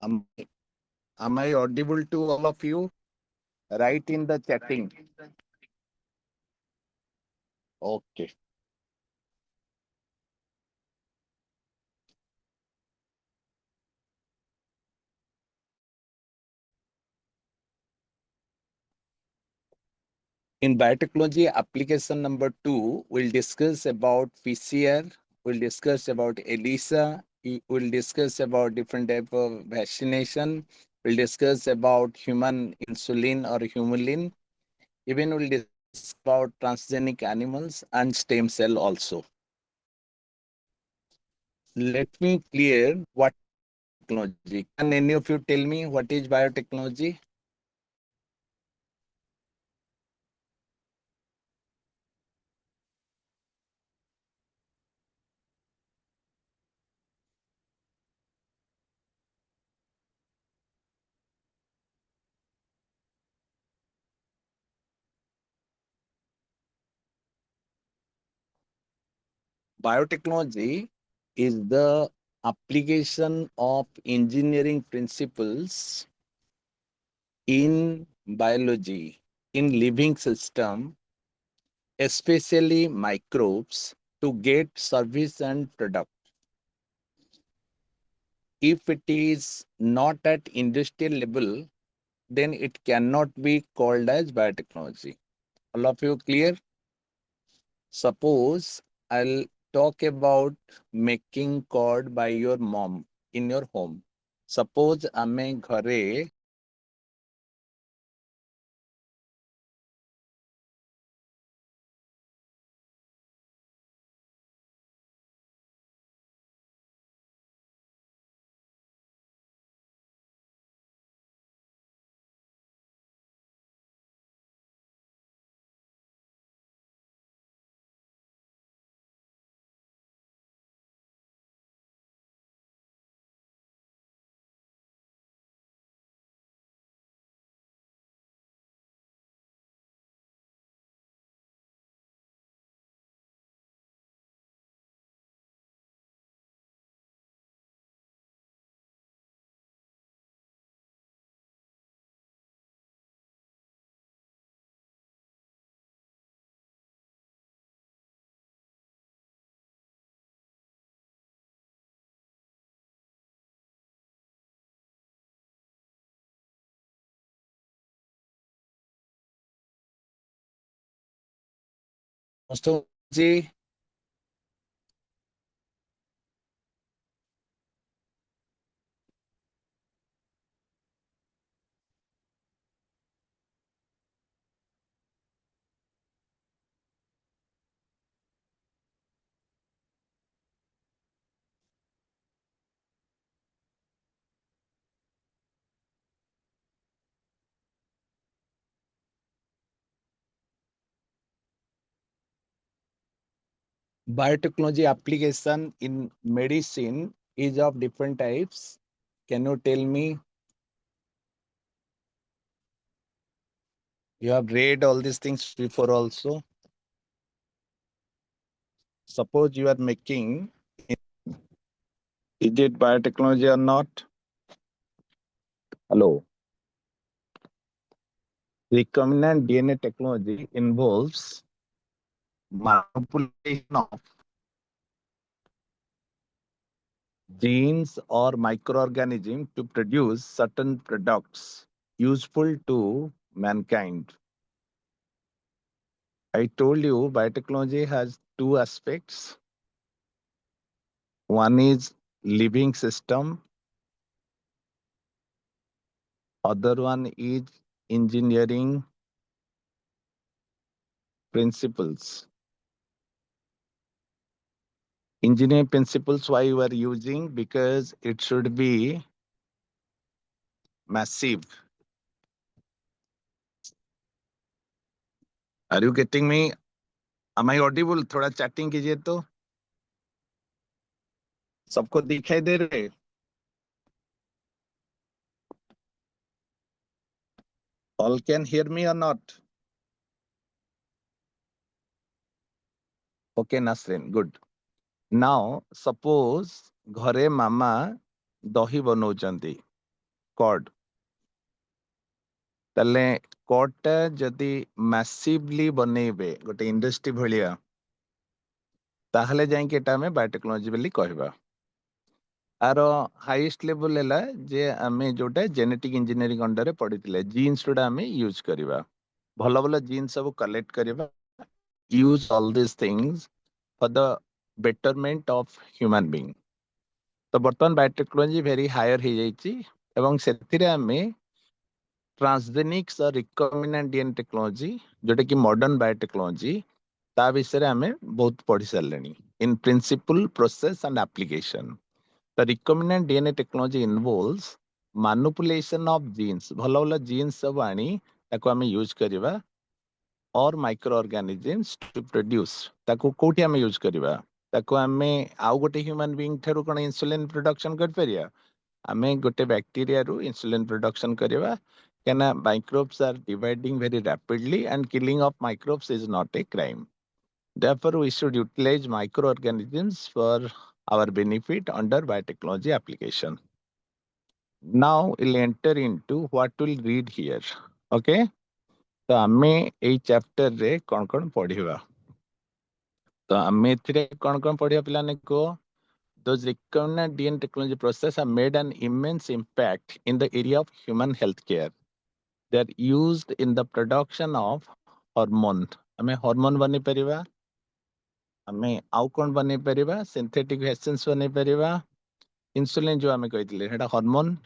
Am, am I audible to all of you? Write in the chatting. Okay. In biotechnology application number 2, we'll discuss about PCR, we'll discuss about ELISA, we'll discuss about different type of vaccination, we'll discuss about human insulin or humulin, even we'll discuss about transgenic animals and stem cell also. Let me clear what technology. Can any of you tell me what is biotechnology? Biotechnology is the application of engineering principles in biology, in living system, especially microbes, to get service and product. If it is not at industrial level, then it cannot be called as biotechnology. All of you clear? Suppose I'll talk about making curd by your mom in your home. Suppose ame ghare ji biotechnology application in medicine is of different types. Can you tell me? You have read all these things before also. Suppose you are making, is it biotechnology or not? Hello. Recombinant DNA technology involves manipulation of genes or microorganisms to produce certain products useful to mankind. I told you biotechnology has two aspects. One is living system, other one is engineering principles. Engineering principles, why you are using? Because it should be massive. Are you getting me? Am I audible? थोड़ा chatting कीजिए तो सबको दिखाई दे रहे? All can hear me or not? Okay, Nasrin, good. Now, suppose घरे मामा दही बनौचंदी. Code ताले कॉडटा जदि मैसिवली बनेबे गोटे इंडस्ट्री भलिया ताहले जाई के एटा हमें बायोटेक्नोलॉजी बोली कहबा आरो हाईएस्ट लेवल हैला जे हमें जोटा जेनेटिक इंजीनियरिंग अंडर रे पढ़िथिले जीन्स जोटा हमें यूज करबा भलो भलो जीन्स सब कलेक्ट करबा use all this things for the betterment of human being तो बर्तमान बायोटेक्नोलॉजी वेरी हायर हो जाइए एवं से आमे ट्रांसजेनिक्स और रिकॉम्बिनेंट डीएनए टेक्नोलॉजी जोटा कि मॉडर्न बायोटेक्नोलॉजी ता विषय में आमे बहुत पढ़ी सारे इन principle process and application the recombinant DNA technology involves manipulation of genes भलो भलो जीन्स सब आनी ताको आमे यूज करबा और माइक्रो ऑर्गेनिजम्स टू प्रोड्यूस ताको कोठी आमे यूज करबा ताको आमे आउ गोटे ह्यूमन बीइंग ठेरु कोन इंसुलिन प्रोडक्शन कर परिया आमे गोटे बैक्टीरिया रु इंसुलिन प्रोडक्शन करबा केना microbes are dividing very rapidly and killing of microbes is not a crime therefore we should utilize microorganisms for our benefit under biotechnology application now we'll enter into what we'll read here okay तो आमे एई chapter रे कोन कोन पढिबा तो आमे एथिरे कोन कोन पढिबा पिलाने को those recombinant DNA technology process have made an immense impact in the area of human healthcare they are used in the production of hormone आमे hormone बनि परिबा आमे आउ कोन बनि परिबा सिंथेटिक वेसेंस बनि परिबा इंसुलिन जो आमे कहितले हेडा हार्मोन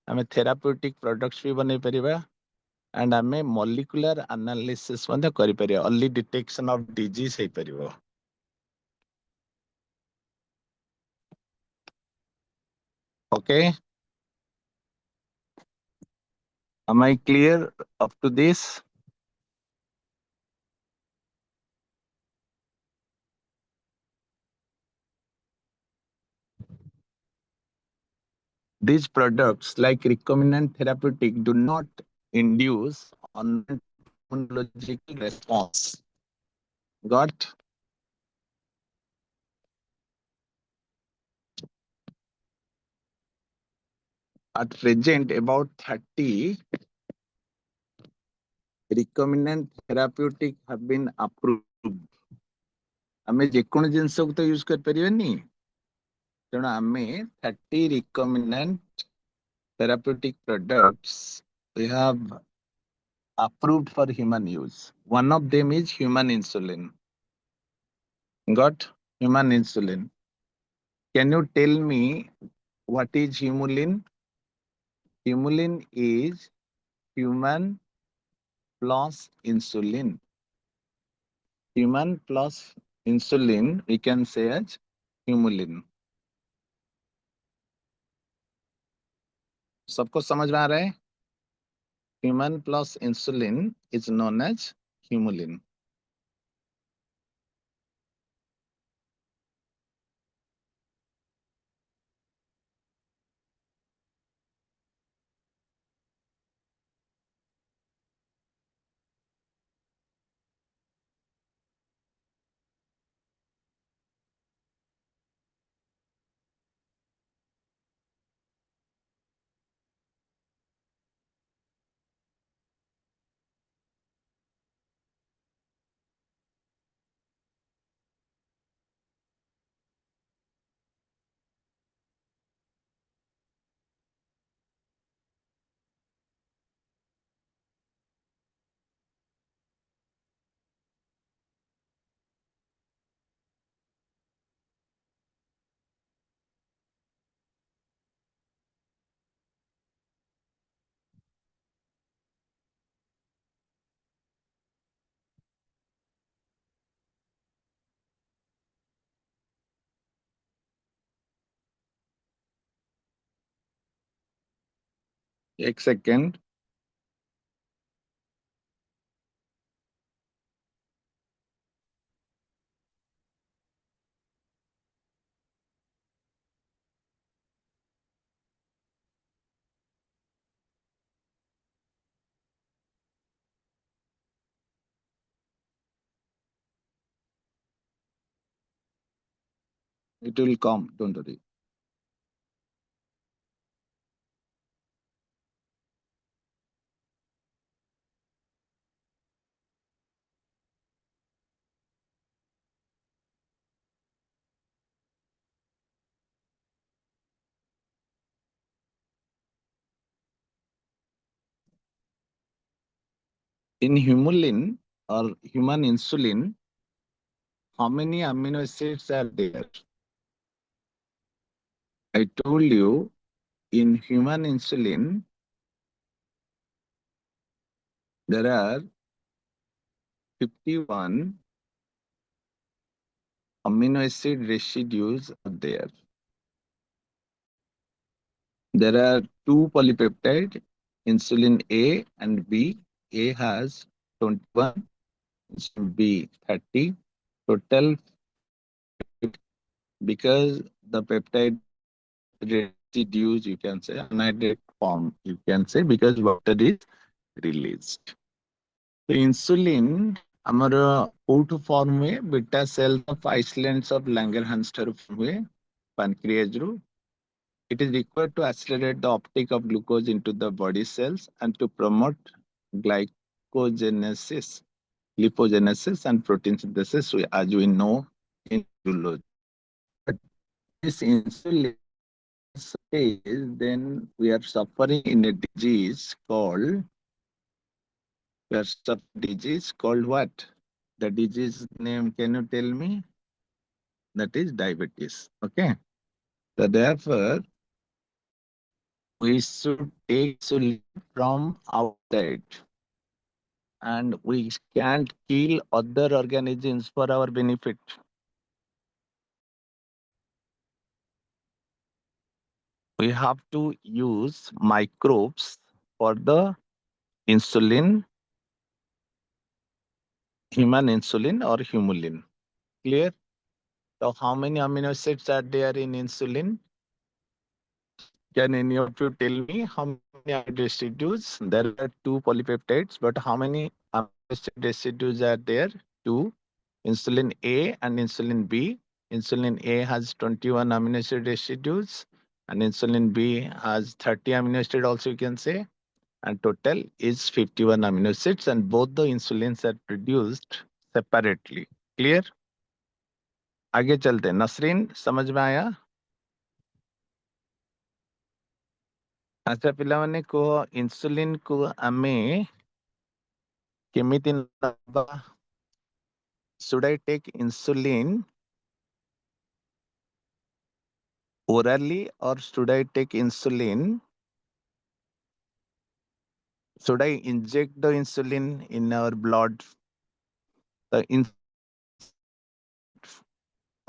आमे थेराप्यूटिक प्रोडक्ट्स भी बनि परिबा एंड आमे मॉलिक्यूलर एनालिसिस मध्ये करि परिबा अर्ली डिटेक्शन ऑफ डिजीज हे परिबो okay am I clear up to this these products like recombinant therapeutic do not induce on immunological response got at present about 30 recombinant therapeutic have been approved आमे जेकोन जिंस को तो use कर परिबेनी तेणु आमे 30 recombinant therapeutic products we have approved for human use. One of them is human insulin. Got human insulin. Can you tell me what is humulin? Humulin is human plus insulin. Human plus insulin, we can say as humulin. सबको समझ में आ रहा है? Human plus insulin is known as humulin. एक second. It will come, don't worry. In humulin or human insulin, how many amino acids are there? I told you in human insulin, there are 51 amino acid residues are there. There are two polypeptide, insulin A and B. A has 21, insulin B 30. Total, because the peptide residues, you can say, anaerobic form, you can say, because water is released. So insulin, our कोठु form हुए beta cells of islands of Langerhans ठारू form हुए pancreas रू. It is required to accelerate the uptake of glucose into the body cells and to promote glycogenesis, lipogenesis, and protein synthesis, as we know in biology. But this insulin is, then we are suffering in a disease called, what? The disease name, can you tell me? That is diabetes. Okay. So therefore, we should take insulin from outside, and we can't kill other organisms for our benefit. We have to use microbes for the insulin, human insulin or humulin. Clear? So how many amino acids are there in insulin? Can any of you tell me how many are residues? There are two polypeptides, but how many amino acid residues are there? Two, insulin A and insulin B. Insulin A has 21 amino acid residues, and insulin B has 30 amino acid also, you can say. And total is 51 amino acids, and both the insulins are produced separately. Clear? आगे चलते हैं. नसरीन, समझ में आया? अच्छा पिलामाने को insulin को आमे केमिति नबा? Should I take insulin orally or should I take insulin? Should I inject the insulin in our blood? The insulin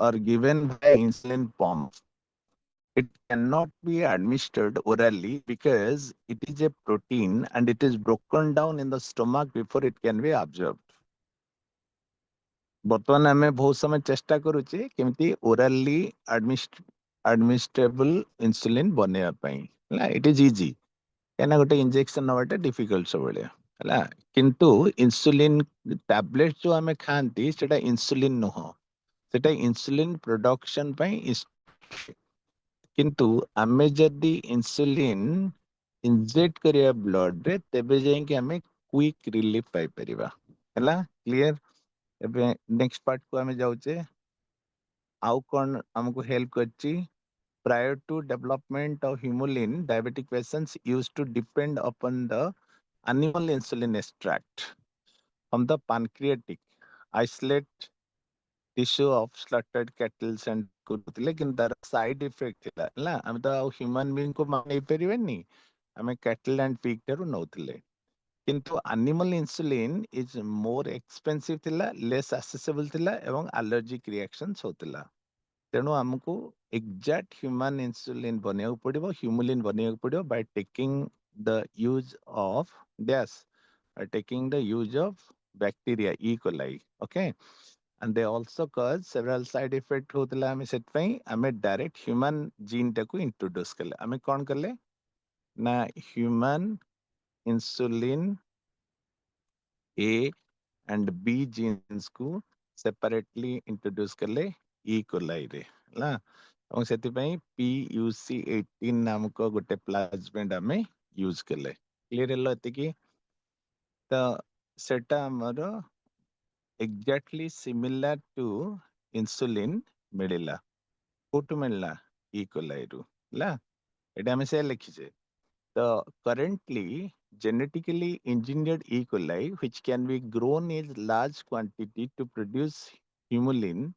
are given by insulin pump. It cannot be administered orally because it is a protein and it is broken down in the stomach before it can be absorbed. ବର୍ତ୍ତମାନ ଆମେ ବହୁତ ସମୟ ଚେଷ୍ଟା କରୁଛେ କେମିତି orally administrable insulin ବନେଇବା ପାଇଁ, ହେଲା. It is easy, କାହିଁକିନା ଗୋଟେ ଇଞ୍ଜେକ୍ସନ ନେବାଟା ଡିଫିକଲ୍ଟ ସବୁବେଳେ, ହେଲା. କିନ୍ତୁ ଇନସୁଲିନ ଟ୍ୟାବଲେଟ ଯୋଉ ଆମେ ଖାଆନ୍ତି ସେଟା ଇନସୁଲିନ ନୁହଁ, ସେଟା ଇନସୁଲିନ ପ୍ରଡକ୍ସନ ପାଇଁ. କିନ୍ତୁ ଆମେ ଯଦି ଇନସୁଲିନ ଇଞ୍ଜେକ୍ଟ କରିବା ବ୍ଲଡରେ, ତେବେ ଯାଇକି ଆମେ କ୍ୱିକ୍ ରିଲିଫ ପାଇପାରିବା, ହେଲା. କ୍ଲିୟର? ଏବେ ନେକ୍ସଟ ପାର୍ଟକୁ ଆମେ ଯାଉଛେ. ଆଉ କଣ ଆମକୁ ହେଲ୍ପ କରିଛି? Prior to development of humulin, diabetic patients used to depend upon the animal insulin extract from the pancreatic, isolate tissue of slaughtered cattle and କରୁଥିଲେ, କିନ୍ତୁ ତାର ସାଇଡ ଇଫେକ୍ଟ ଥିଲା, ହେଲା. ଆମେ ତ ଆଉ ହ୍ୟୁମାନ ବିଙ୍ଗ କୁ ନେଇପାରିବେନି, ଆମେ କ୍ୟାଟଲ ଆଣ୍ଡ ପିଗ ଠାରୁ ନଉଥିଲେ. କିନ୍ତୁ ଆନିମାଲ ଇନସୁଲିନ ଇଜ ମୋର ଏକ୍ସପେନ୍ସିଭ ଥିଲା, ଲେସ୍ ଆସେସେବଲ ଥିଲା ଏବଂ ଆଲର୍ଜିକ ରିଆକ୍ସନ୍ସ ହଉଥିଲା. ତେଣୁ ଆମକୁ ଏକ୍ଜାକ୍ଟ ହ୍ୟୁମାନ ଇନସୁଲିନ ବନେଇବାକୁ ପଡିବ, ହ୍ୟୁମୁଲିନ ବନେଇବାକୁ ପଡିବ Bai taking the use of dash, taking the use of bacteria E. coli. Okay, and they also cause several side effect होतला. हमें सेट पे हमें डायरेक्ट ह्यूमन जीन टाको इंट्रोड्यूस करले. हमें कौन करले ना human insulin A and B genes को separately introduce करले E. coli रे, ना. और सेति पे PUC18 नाम को गोटे प्लाज्मिड हमें यूज करले. क्लियर है लो एतिकी? तो सेटा हमरो exactly similar to insulin मिलिला. कोटु मिलला? E. coli रू, ला. एटा हमें से लिखिजे. तो currently genetically engineered E. coli, which can be grown in large quantity to produce humulin,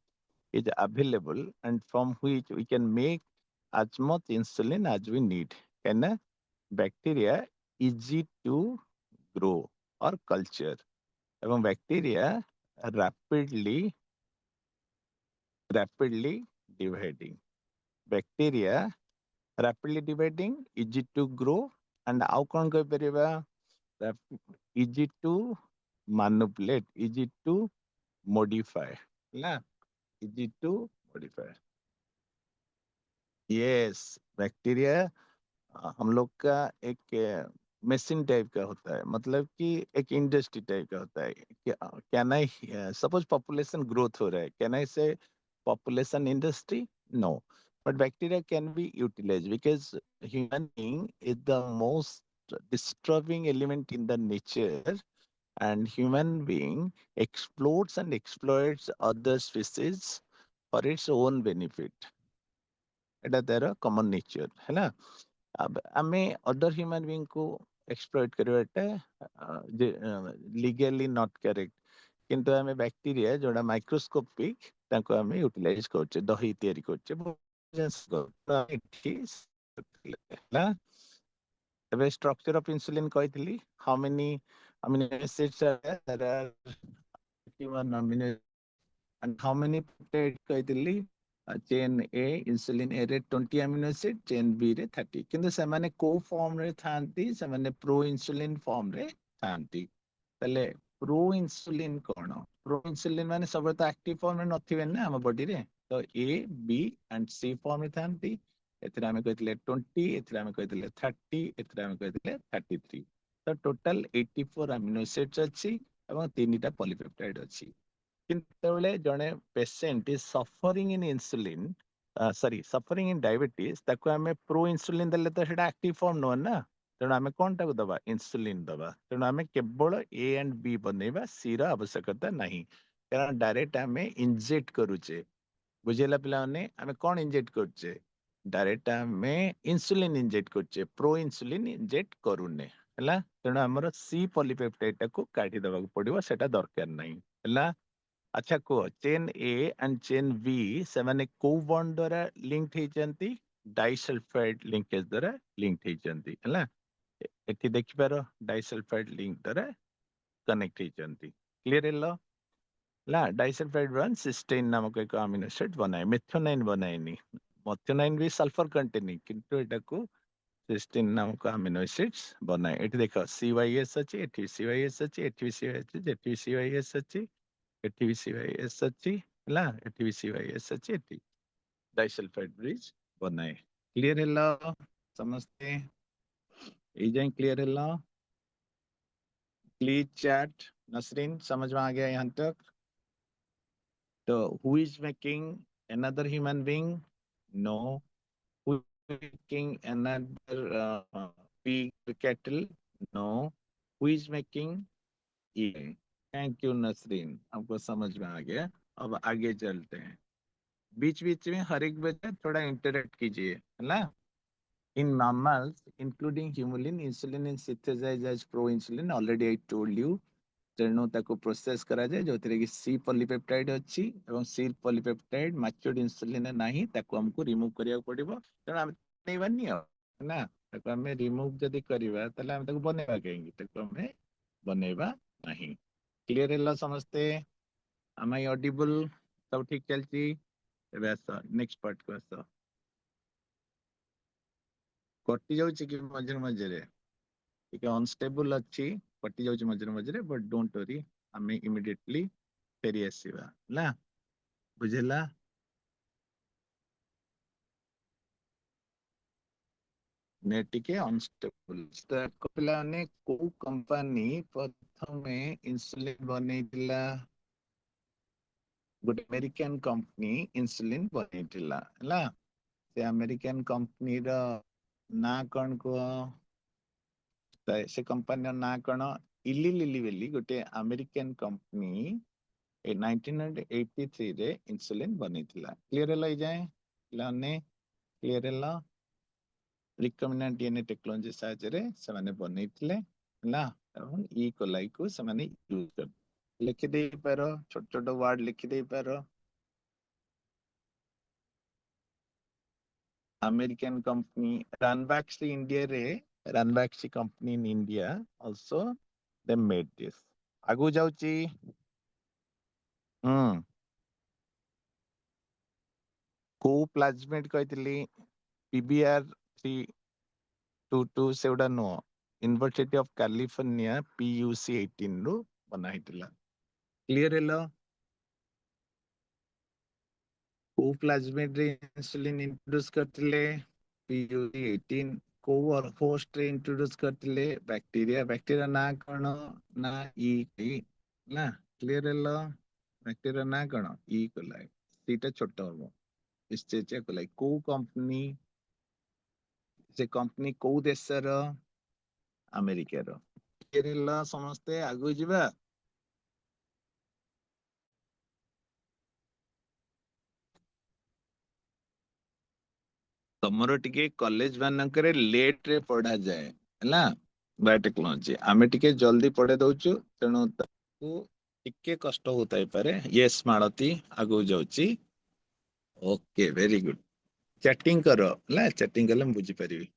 is available, and from which we can make as much insulin as we need. Can a bacteria easy to grow or culture? এবং bacteria rapidly dividing. Bacteria rapidly dividing, easy to grow, and how can କହିପାରିବା easy to manipulate, easy to modify. ना? Easy to modify. Yes, bacteria हम लोग का एक machine type का होता है, मतलब कि एक इंडस्ट्री टाइप का होता है। Can I suppose population growth हो रहा है, can I say population industry? No, but bacteria can be utilise because human being is the most disturbing element in the nature, and human being exploits and exploits other species for its own benefit. এটা ତାର common nature ହେଲା। अब ଆମେ other human being को exploit କରିବାଟା legally not correct, କିନ୍ତୁ ଆମେ bacteria ଯୋଉଟା ମାଇକ୍ରୋସ୍କୋପିକ ତାଙ୍କୁ ଆମେ ୟୁଟିଲାଇଜ କରୁଛେ, ଦହି ତିଆରି କରୁଛେ, ଏଠି ହେଲା। ଏବେ structure of insulin କହିଥିଲି, how many amino acids are there? There are 21 amino and how many peptides କହିଥିଲି, chain A insulin A ରେ 20 amino acid, chain B ରେ 30, କିନ୍ତୁ ସେମାନେ କୋଉ ଫର୍ମ ରେ ଥାନ୍ତି? ସେମାନେ ପ୍ରୋ ଇନ୍ସୁଲିନ ଫର୍ମ ରେ ଥାନ୍ତି। ତାହେଲେ ପ୍ରୋ ଇନ୍ସୁଲିନ କଣ? ପ୍ରୋ ଇନ୍ସୁଲିନ ମାନେ ସବୁବେଳେ ତ ଆକ୍ଟିଭ ଫର୍ମ ରେ ନଥିବେ ନା ଆମ ବଡିରେ, ତ A, B and C form ରେ ଥାନ୍ତି। ଏଥିରେ ଆମେ କହିଥିଲେ 20, ଏଥିରେ ଆମେ କହିଥିଲେ 30, ଏଥିରେ ଆମେ କହିଥିଲେ 33। ତ ଟୋଟାଲ 84 amino acids ଅଛି ଏବଂ 3ଟା polypeptide ଅଛି। କିନ୍ତୁ ଯେତେବେଳେ ଜଣେ patient is suffering in insulin, suffering in diabetes, ତାକୁ ଆମେ ପ୍ରୋ ଇନ୍ସୁଲିନ ଦେଲେ ତ ସେଟା ଆକ୍ଟିଭ ଫର୍ମ ନୁହଁ ନା, ତେଣୁ ଆମେ କଣଟାକୁ ଦବା? ଇନ୍ସୁଲିନ ଦବା। ତେଣୁ ଆମେ କେବଳ A and B ବନେଇବା, C ର ଆବଶ୍ୟକତା ନାହିଁ, କାରଣ ଡାଇରେକ୍ଟ ଆମେ ଇଞ୍ଜେକ୍ଟ କରୁଛେ। ବୁଝିଲା ପିଲାମାନେ? ଆମେ କଣ ଇଞ୍ଜେକ୍ଟ କରୁଛେ? ଡାଇରେକ୍ଟ ଆମେ ଇନ୍ସୁଲିନ ଇଞ୍ଜେକ୍ଟ କରୁଛେ, ପ୍ରୋ ଇନ୍ସୁଲିନ ଇଞ୍ଜେକ୍ଟ କରୁନେ ହେଲା। ତେଣୁ ଆମର C ପଲିପେପ୍ଟାଇଡ ଟାକୁ କାଢି ଦେବାକୁ ପଡିବ, ସେଟା ଦରକାର ନାହିଁ ହେଲା। अच्छा कुह, chain A and chain B से कोउ बॉन्ड द्वारा लिंक्ड होइचंती? डाइसल्फाइड लिंकेज द्वारा लिंक्ड होइचंती हैला। एठी देखि पारो डाइसल्फाइड लिंक द्वारा कनेक्ट होइचंती। क्लियर हेलो? ला डाइसल्फाइड वन सिस्टेन नामक एक अमीनो एसिड बनाए, मेथियोनाइन बनाएनी। मेथियोनाइन भी सल्फर कंटेनिंग, किंतु एटा को सिस्टेन नामक अमीनो एसिड्स बनाए। एठी देखो CYS अछि, एठी CYS अछि, एठी CYS अछि, एठी CYS अछि, एठी भी CYS अछि ହେଲା, एठी भी CYS अछि, एठी डाइसल्फाइड ब्रिज बनाए। क्लियर हेलो समझते? ए जाए clear hello? Please chat. Nasreen समझ में आ गया यहाँ तक? तो who is making another human being? No. Who is making another pig cattle? No. Who is making? ये। थैंक यू नसरीन, आपको समझ में आ गया। अब आगे चलते हैं। बीच बीच में हर एक बच्चा थोड़ा इंटरेक्ट कीजिए है ना। In mammals, including humulin, insulin is synthesized as pro-insulin. Already I told you. ତେଣୁ ତାକୁ ପ୍ରୋସେସ କରାଯାଏ, ଯୋଉଥିରେ କି C ପଲିପେପ୍ଟାଇଡ ଅଛି ଏବଂ C ପଲିପେପ୍ଟାଇଡ ମ୍ୟାଚୁର୍ଡ ଇନ୍ସୁଲିନ ନାହିଁ, ତାକୁ ଆମକୁ ରିମୁଭ କରିବାକୁ ପଡିବ। ତେଣୁ ଆମେ ବନେଇବାନି ଆଉ ନା, ତାକୁ ଆମେ ରିମୁଭ ଯଦି କରିବା ତାହେଲେ ଆମେ ତାକୁ ବନେଇବା କାହିଁକି? ତାକୁ ଆମେ ବନେଇବା ନାହିଁ। କ୍ଲିୟର ହେଲା ସମସ୍ତେ? Am I audible? सब ठीक चलती? ଏବେ ଆସ ନେକ୍ସଟ ପାର୍ଟ କୁ ଆସ। କଟି ଯାଉଛି କି ମଝିରେ ମଝିରେ? ଟିକେ ଅନଷ୍ଟେବଲ ଅଛି, କଟି ଯାଉଛି ମଝିରେ ମଝିରେ, ବଟ୍ ଡୋଣ୍ଟ वरी, ଆମେ ଇମିଡିଏଟଲି ଫେରି ଆସିବା ହେଲା। ବୁଝିଲା? ନେଟ୍ ଟିକେ ଅନଷ୍ଟେବଲ। ପିଲାମାନେ କୋଉ କମ୍ପାନୀ ପ୍ରଥମେ ଇନ୍ସୁଲିନ ବନେଇଥିଲା? ଗୋଟେ ଆମେରିକାନ କମ୍ପାନୀ ଇନ୍ସୁଲିନ ବନେଇଥିଲା ହେଲା। ସେ ଆମେରିକାନ କମ୍ପାନୀର ନାଁ କଣ କୁହ? ସେ କମ୍ପାନୀର ନାଁ କଣ? ଇଲି ଲିଲି ବୋଲି ଗୋଟେ ଆମେରିକାନ କମ୍ପାନୀ 1983 ରେ ଇନ୍ସୁଲିନ ବନେଇଥିଲା। କ୍ଲିୟର ହେଲା ଏଇ ଯାଏଁ ପିଲାମାନେ? କ୍ଲିୟର ହେଲା? ରିକମ୍ବିନାଣ୍ଟ DNA ଟେକ୍ନୋଲୋଜି ସାହାଯ୍ୟରେ ସେମାନେ ବନେଇଥିଲେ। ହେଲା ଏବଂ ଇ କୋଲାଇ को ସେମାନେ यूज कर लिखि दे पारो छोट छोट वर्ड लिखि दे पारो American company Ranbaxy India रे Ranbaxy company in India also they made this आगु जाउची को प्लाज्मिड कहतिली PBR 322 सेउडा नो यूनिवर्सिटी ऑफ कैलिफोर्निया PUC 18 रू बना हितला क्लियर हेलो को प्लाज्मिड रे इंसुलिन इंट्रोड्यूस करतिले PUC 18 को होस्ट रे इंट्रोड्यूस करतिले बैक्टीरिया ना कण ना ई ना क्लियर हेलो बैक्टीरिया ना कण ई कोलाई सीटा छोट हो निश्चय कोलाई को कंपनी से कंपनी को देशर अमेरिकार क्लियर हेलो समस्ते आगु जिबा तमरो टिके कॉलेज मानकरे लेट रे पढ़ा जाए हैला बायोटेक्नोलॉजी आमे टिके जल्दी पढ़े दउछु तेणु ताकू टिके कष्ट होताई पारे यस मालती आगु जाउची ओके वेरी गुड चैटिंग करो हैला चैटिंग कले बुझी परिबी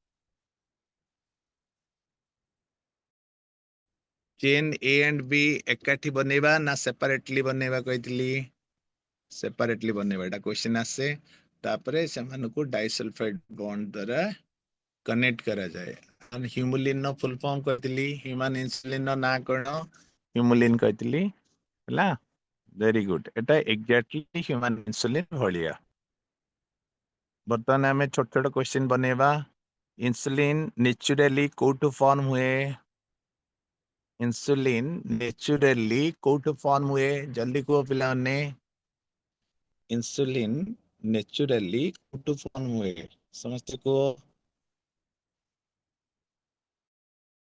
चेन ए एंड बी एकाठी बनेबा ना सेपरेटली बनेबा कहितली सेपरेटली बनेबा एटा क्वेश्चन आसे तापरे सेमानको डाइसल्फाइड बॉन्ड द्वारा कनेक्ट करा जाए ह्यूमुलिन नो फुल फॉर्म कहतिली ह्यूमन इंसुलिन नो ना कोन ह्यूमुलिन कहतिली हला वेरी गुड एटा एग्जैक्टली ह्यूमन इंसुलिन भलिया बर्तमान हमें छोट छोट क्वेश्चन बनेबा इंसुलिन नेचुरली कोटू फॉर्म हुए इंसुलिन नेचुरली कोटू फॉर्म हुए जल्दी को पिला ने इंसुलिन नेचुरली कोटू फॉर्म हुए समझते को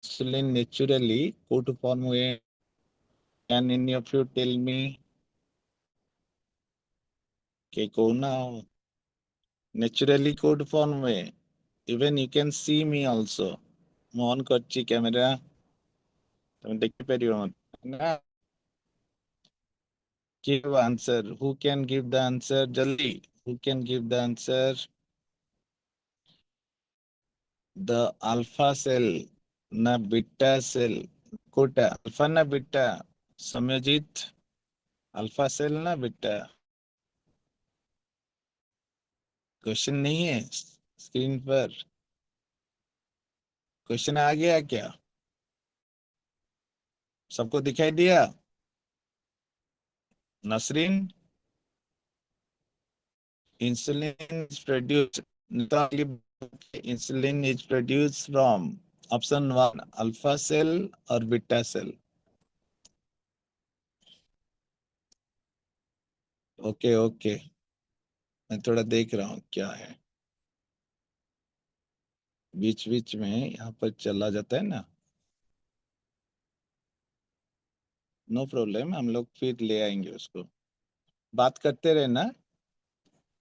insulin naturally could form way can any of you tell me ke kona naturally could form way even you can see me also ମୁଁ on କରିଛି camera ତମେ ଦେଖିପାରିବ ନା give answer who can give the answer jaldi who can give the answer the alpha cell na beta cell कोटा alpha ना beta समयोजित alpha cell ना beta question नहीं है स्क्रीन पर क्वेश्चन आ गया क्या सबको दिखाई दिया Nasreen insulin is produced insulin is produced from option 1 alpha cell or beta cell okay okay मैं थोड़ा देख रहा हूँ क्या है बीच बीच में यहाँ पर चला जाता है ना नो प्रॉब्लम हम लोग फिर ले आएंगे उसको बात करते रहना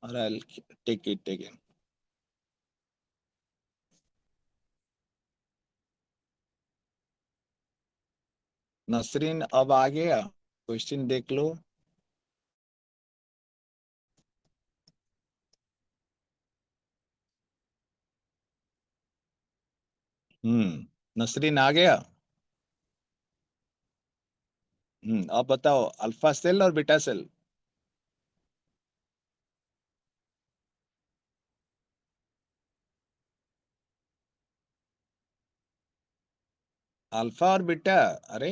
और I take it again Nasreen अब आ गया क्वेश्चन देख लो नसरीन आ गया अब बताओ अल्फा सेल और बीटा सेल अल्फा और बीटा अरे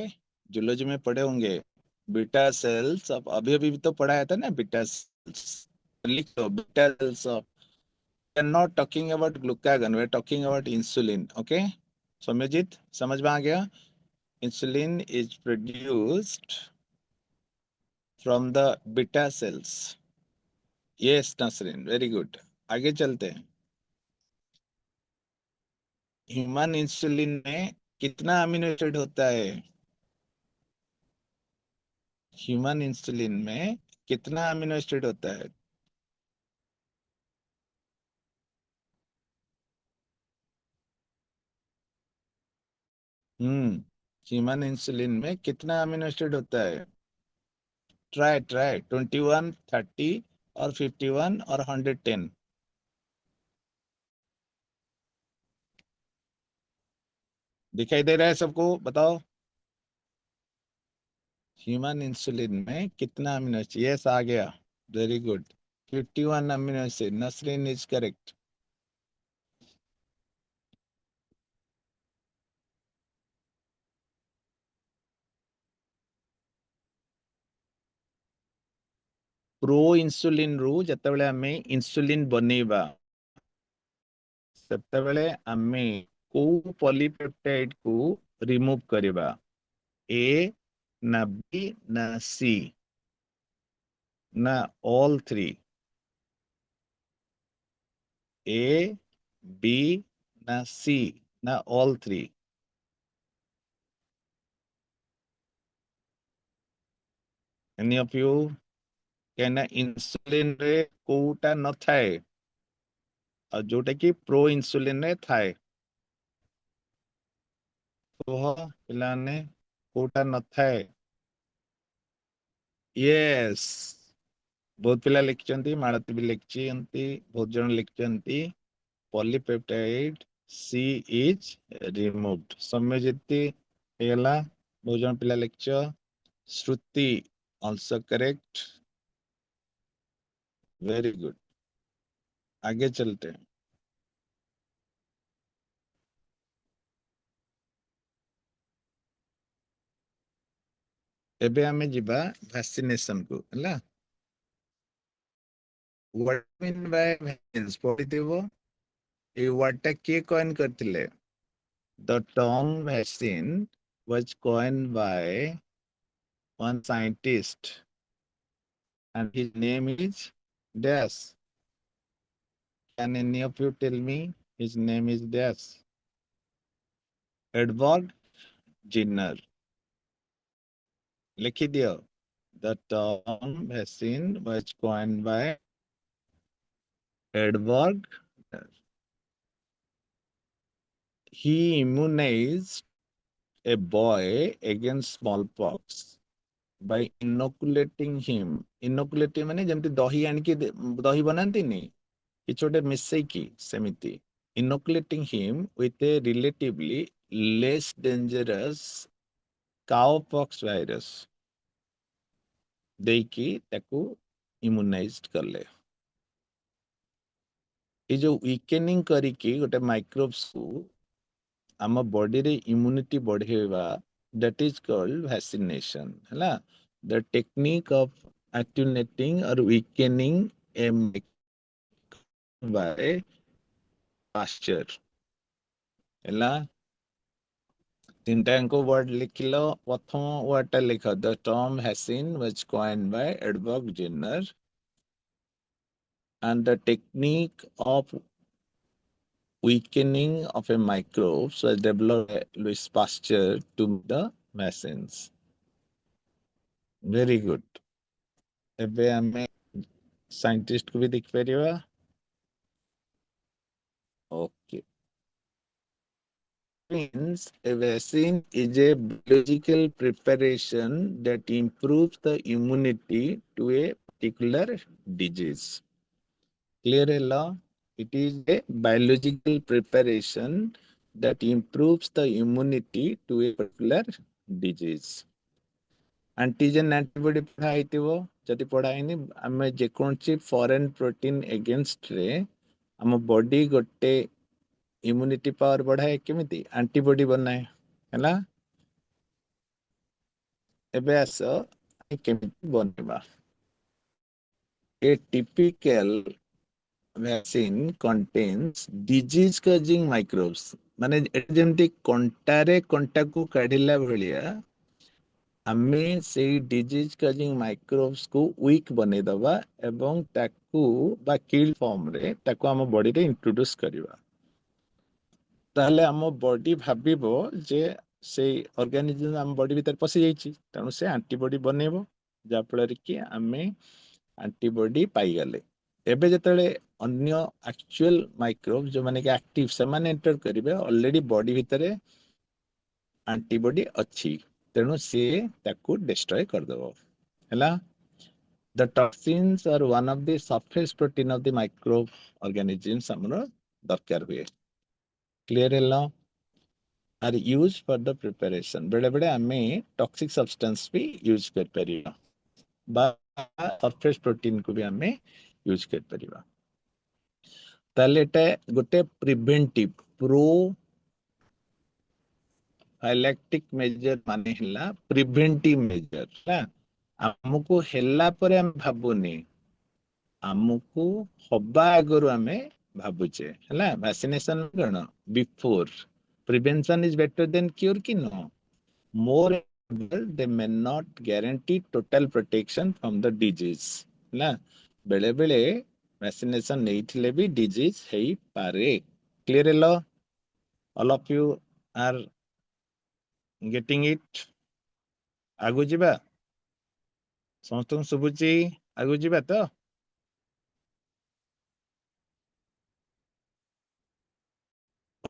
जूलॉजी में पढ़े होंगे बीटा सेल्स अब अभी अभी भी तो पढ़ाया था ना बीटा सेल्स लिख लो beta cells of we are not talking about glucagon we are talking about insulin okay Saumyajit समझ में आ गया insulin is produced from the beta cells yes Nasreen very good आगे चलते हैं ह्यूमन इंसुलिन में कितना अमीनो एसिड होता है ह्यूमन इंसुलिन में कितना अमीनो एसिड होता है ह्यूमन इंसुलिन में कितना अमीनो एसिड होता है? ट्राई 21, 30 और 51 और 110। दिखाई दे रहा है सबको? बताओ। ह्यूमन इंसुलिन में कितना अमीनो एसिड? यस, आ गया। Very good. 51 amino acid. Nasreen is correct. Pro insulin रु जतबेले आमे इंसुलिन बनेबा सेतबेले आमे को पॉलीपेप्टाइड को रिमूव करिबा? ए ना बी ना सी ना ऑल थ्री? ए, बी ना सी ना all three? Any of you? कहना इंसुलिन रे कोटा न थाए और जोटा कि प्रो इंसुलिन रे थाए। तो पिलाने कोटा न थाए? यस, बहुत पिला लिखचंती, मालती भी लिखचंती, बहुत जन लिखचंती पॉलीपेप्टाइड सी इज रिमूव्ड। सम्यजिति हेला, बहुत जन पिला लिखच। Shruti also correct. Very good. आगे चलते हैं। एबे हमें जिबा वैक्सीनेशन को हला। व्हाट मीन बाय वैक्सीन्स पढ़िथिबो। ए वर्ड टा के कॉइन करथिले? The term vaccine was coined by one scientist and his name is Dash. Can any of you tell me his name is Dash? Edward Jenner. लिखी दियो। The term vaccine was coined by Edward Jenner. He immunized a boy against smallpox by inoculating him. Inoculate माने जेमती दही आनिके दही बनाती नहीं, कि छोटे मिसई की सेमिति। Inoculating him with a relatively less dangerous cowpox virus देकी ताकू इम्यूनाइज्ड कर ले। ये जो वीकेनिंग करिकी गोटे माइक्रोब्स को आम बॉडी रे immunity बढ़ेवा, that is called vaccination हैला। The technique of attenuating or weakening a microbe by pasture हैला। तीनटा को वर्ड लिखिलो। प्रथम वर्डटा लिख, the term vaccine was coined by Edward Jenner and the technique of weakening of a microbe was developed by Louis Pasteur to make the vaccines. Very good. एबे हमें scientist को भी देख परिबा। Okay. Means a vaccine is a biological preparation that improves the immunity to a particular disease. Clear hello? It is a biological preparation that improves the immunity to a particular disease. Antigen antibody पढ़ा आइतिबो। जदि पढ़ा आइनी आमे जेकोंची foreign protein against रे आम body गोटे immunity power बढ़ाए केमिति एंटीबॉडी बनाए हैला। एबे आस केमिति बनेबा। ए typical vaccine contains disease causing microbes माने जेमती कंटारे कंटा को काढिला भलिया आमे से डिजीज काजिंग माइक्रोब्स को वीक बने दबा एवं ताकू बा किल फॉर्म रे ताकू हम बॉडी रे इंट्रोड्यूस करिवा। ताहले हम बॉडी भाबिबो जे से ऑर्गेनिज्म हम बॉडी भीतर पसि जाइछि, तनु से एंटीबॉडी बनेबो जा फल कि आमे एंटीबॉडी पाई गले। एबे जतले अन्य एक्चुअल माइक्रोब जो माने कि एक्टिव से माने एंटर करिवे ऑलरेडी बॉडी भीतर antibody अच्छी तेणु सी ताकू डिस्ट्रॉय कर दबो हैला the toxins are one of the surface protein of the microorganisms हमरो दरकार हुए clear हैला are used for the preparation बेले बेले हमें toxic substance भी use कर परिया बा surface protein को भी हमें use कर परिया ताले एटा गोटे प्रिवेंटिव प्रो फाइलैक्टिक मेजर माने हिला प्रिवेंटिव मेजर ना हमको हेला परे हम भाबुनी हमको हबा आगरु हमें भाबुचे हला वैक्सीनेशन करण before prevention is better than cure कि no more they may not guarantee total protection from the disease ना बेले बेले वैक्सीनेशन नेइथिले भी डिजीज हेई पारे clear hello all of you are getting it आगु जिबा समस्त सुबुची आगु जिबा तो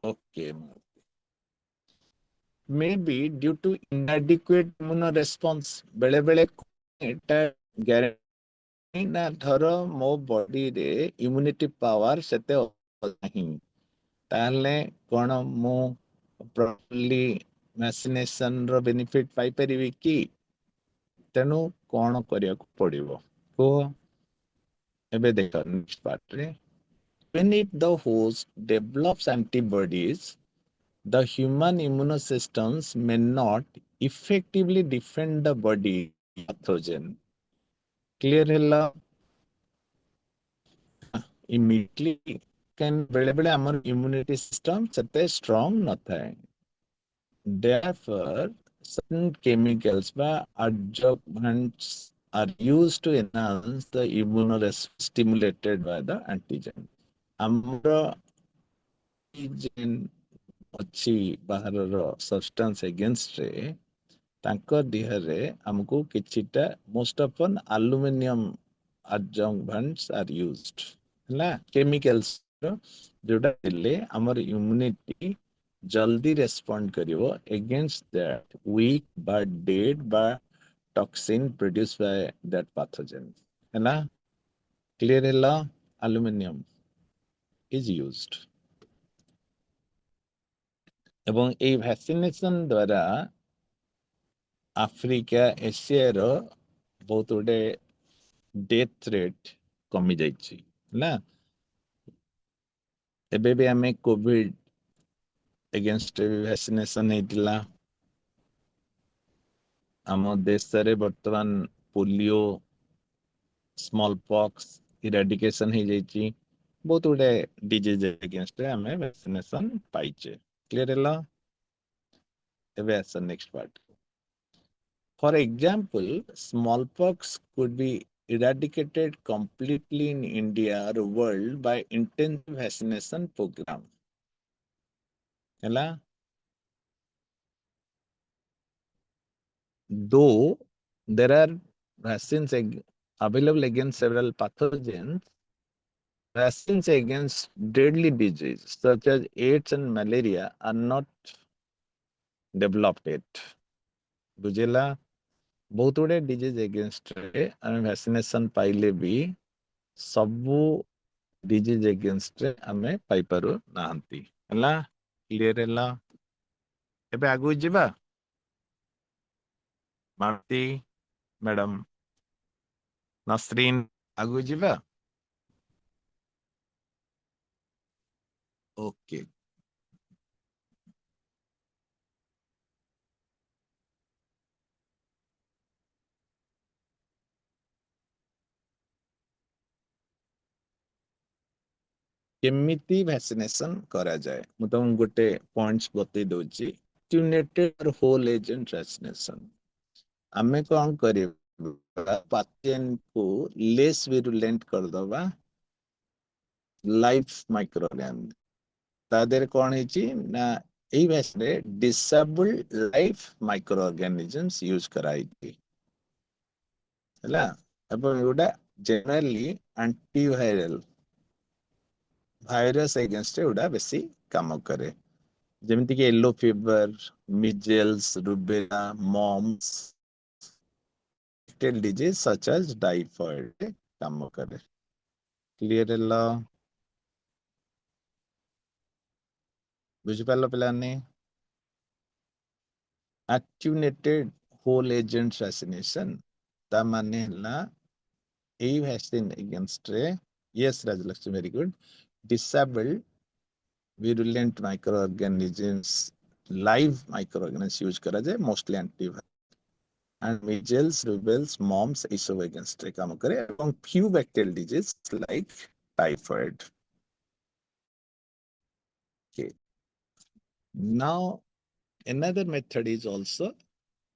okay maybe due to inadequate immunoresponse बेले बेले एटा गारंटी ना धरो मो बॉडी रे इम्यूनिटी पावर सेते नहीं ताले कोन मो प्रॉपर्ली वैक्सीनेशन रो बेनिफिट पाई परिबी की तेनु कोन करिया को पड़िबो को एबे देखो नेक्स्ट पार्ट रे when if the host develops antibodies the human immune systems may not effectively defend the body pathogen clear hella immediately can बेले बेले हमर immunity system सेते strong न थाए therefore certain chemicals by adjuvants are used to enhance the immune response stimulated by the antigen हमर अच्छी बाहर substance against रे तांको देहरे हमको किछिटा most often aluminium adjuvants are used हला केमिकल्स जोटा देले हमर इम्यूनिटी जल्दी रेस्पोंड करिवो अगेंस्ट दैट वीक बा डेड बा toxin produce by that pathogen हला क्लियर हला एल्युमिनियम इज यूज्ड এবং এই ভ্যাকসিনেশন দ্বারা আফ্রিকা এସିଆର ବହୁତ ଗୋଟେ ଡେଥ୍ ରେଟ୍ କମି ଯାଇଛି ହେଲା ଏବେ ବି ଆମେ କୋଭିଡ ଏଗେନଷ୍ଟ ଭ୍ୟାକ୍ସିନେସନ ହେଇଥିଲା ଆମ ଦେଶରେ ବର୍ତ୍ତମାନ ପୋଲିଓ ସ୍ମଲ୍ ପକ୍ସ ଇରାଡିକେସନ ହେଇଯାଇଛି ବହୁତ ଗୋଟେ ଡିଜିଜ ଏଗେନଷ୍ଟ ଆମେ ଭ୍ୟାକ୍ସିନେସନ ପାଇଛେ କ୍ଲିୟର ହେଲା ଏବେ ଆସ next part For example, smallpox could be eradicated completely in India or world by intensive vaccination program. Hela? Though there are vaccines available against several pathogens, vaccines against deadly diseases such as AIDS and malaria are not developed yet. Bujela? बहुत गुड़े disease against रे आमे vaccination पाइले भी सबु disease against रे आमे पाई पारु नाहंती हला क्लियर हला एबे आगु जिबा मारती मैडम नसरीन आगु जिबा ओके केमिति वैक्सीनेशन करा जाए मु तुम गोटे पॉइंट्स बतै दोची ट्यूनेटेड होल एजेंट वैक्सीनेशन आमे कोन करिबा पेशेंट को लेस विरुलेंट कर दबा लाइफ माइक्रोऑर्गेनिज्म तादेर कौन है ना यही वैसे disabled life micro organisms use कराई हैला अपन एटा जनरली एंटीवायरल भाइरस अगेंस्ट एटा बेसी काम करे ଯେମିତି କି yellow fever, measles, rubella, mumps, disease such as typhoid କାମ କରେ। କ୍ଲିୟର ହେଲା? ବୁଝିପାରିଲ ପିଲାମାନେ? attenuated whole agent vaccination ତା ମାନେ ହେଲା ଏଇ vaccine against ରେ yes Rajalakshmi very good disabled virulent microorganisms live microorganisms use କରାଯାଏ mostly antiviral and measles rubella mumps ଏସବୁ against ରେ କାମ କରେ ଏବଂ few bacterial disease like typhoid. Okay. Now another method is also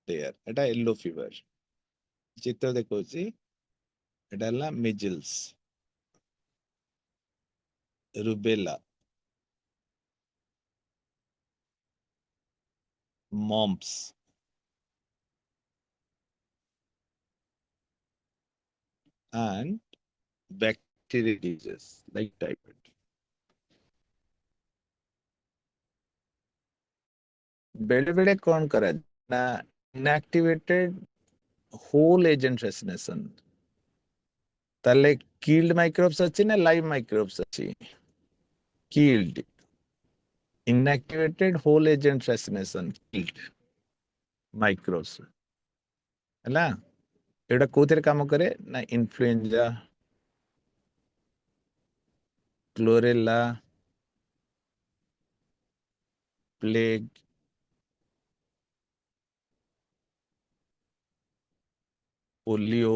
there. এটা yellow fever ଚିତ୍ର ଦେଖଉଛି এটা ହେଲା measles rubella mumps and bacterial diseases like typhoid. ବେଳେ ବେଳେ କଣ କରାଯାଏ ନା inactivated whole agent vaccination ତାହେଲେ killed microbes ଅଛି ନା live microbes ଅଛି? Killed. Inactivated whole agent vaccination killed microbes ହେଲା ଏଟା କୋଉଥିରେ କାମ କରେ ନା influenza chlorella plague polio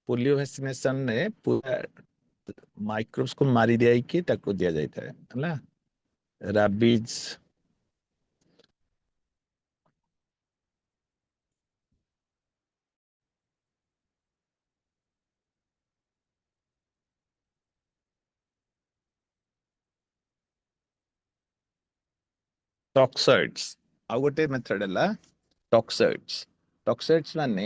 vaccination ने पूरा माइक्रोब्स को मारी दिया कि ताको दिया जाता है ना rabies toxoids ଆଉ ଗୋଟେ ମେଥଡ ହେଲା toxoids ମାନେ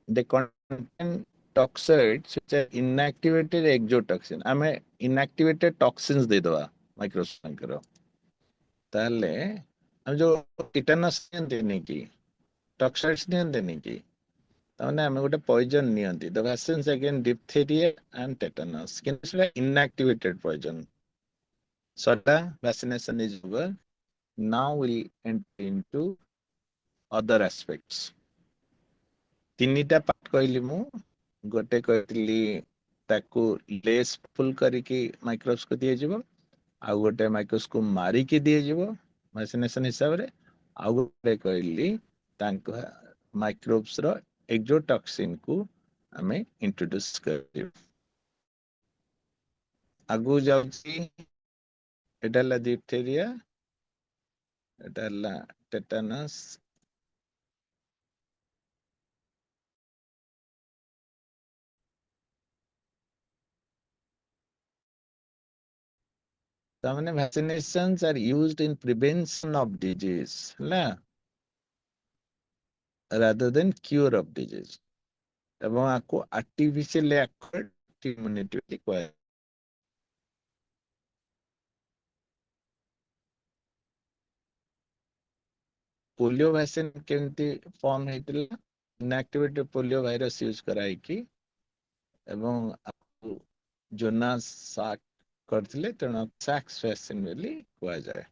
they contain toxoids which are inactivated exotoxin ଆମେ inactivated toxins ଦେଇଦବା ମାଇକ୍ରୋବ୍ସ ମାନଙ୍କର ତାହେଲେ ଆମେ ଯୋଉ ଟିଟାନସ୍ ନିଅନ୍ତିନି କି toxoids ନିଅନ୍ତିନି କି ତାମାନେ ଆମେ ଗୋଟେ ପଏଜନ ନିଅନ୍ତି the vaccines against diphtheria and tetanus କିନ୍ତୁ ସେଟା inactivated poison so the vaccination is over. Now we'll enter into other aspects. ତିନିଟା ପାର୍ଟ କହିଲି ମୁଁ ଗୋଟେ କହିଥିଲି ତାକୁ ଲେସ୍ ଫୁଲ କରିକି ମାଇକ୍ରୋବ୍ସ କୁ ଦିଆଯିବ ଆଉ ଗୋଟେ ମାଇକ୍ରୋବ୍ସ କୁ ମାରିକି ଦିଆଯିବ ଭ୍ୟାକ୍ସିନେସନ ହିସାବରେ ଆଉ ଗୋଟେ କହିଲି ତାଙ୍କ ମାଇକ୍ରୋବ୍ସ ର ଏକ୍ସୋଟକ୍ସିନ କୁ ଆମେ ଇଣ୍ଟ୍ରୋଡ୍ୟୁସ କରିବୁ ଆଗକୁ ଯାଉଛି ଏଟା ହେଲା diphtheria ଏଟା ହେଲା tetanus तामाने vaccinations are used in prevention of disease ହେଲା rather than cure of disease ଏବଂ ଆକୁ artificially acquired immunity ବୋଲି କୁହାଯାଏ पोलियो वैक्सीन केमती फॉर्म ହେଇଥିଲା inactivated polio virus यूज କରାଇକି ଏବଂ ଜୋନାସ୍ ସାକ୍ କରିଥିଲେ ତେଣୁ ସାକ୍ସ ଭ୍ୟାକ୍ସିନ ବୋଲି କୁହାଯାଏ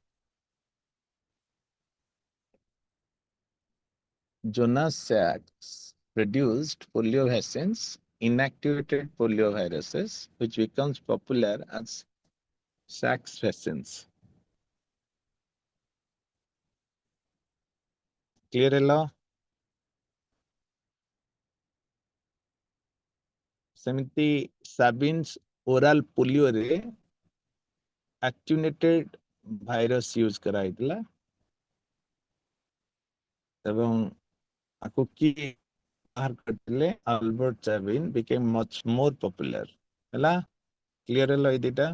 Jonas Sachs produced polio vaccines, inactivated polio viruses, which becomes popular as Sachs vaccines. Clear ହେଲା? ସେମିତି Sabin's oral polio ରେ attenuated virus use କରାଯାଇଥିଲା ଏବଂ ଆକୁ କି ବାହାର କରିଥିଲେ Albert Sabin became much more popular ହେଲା କ୍ଲିୟର ହେଲା ଏଇ ଦିଟା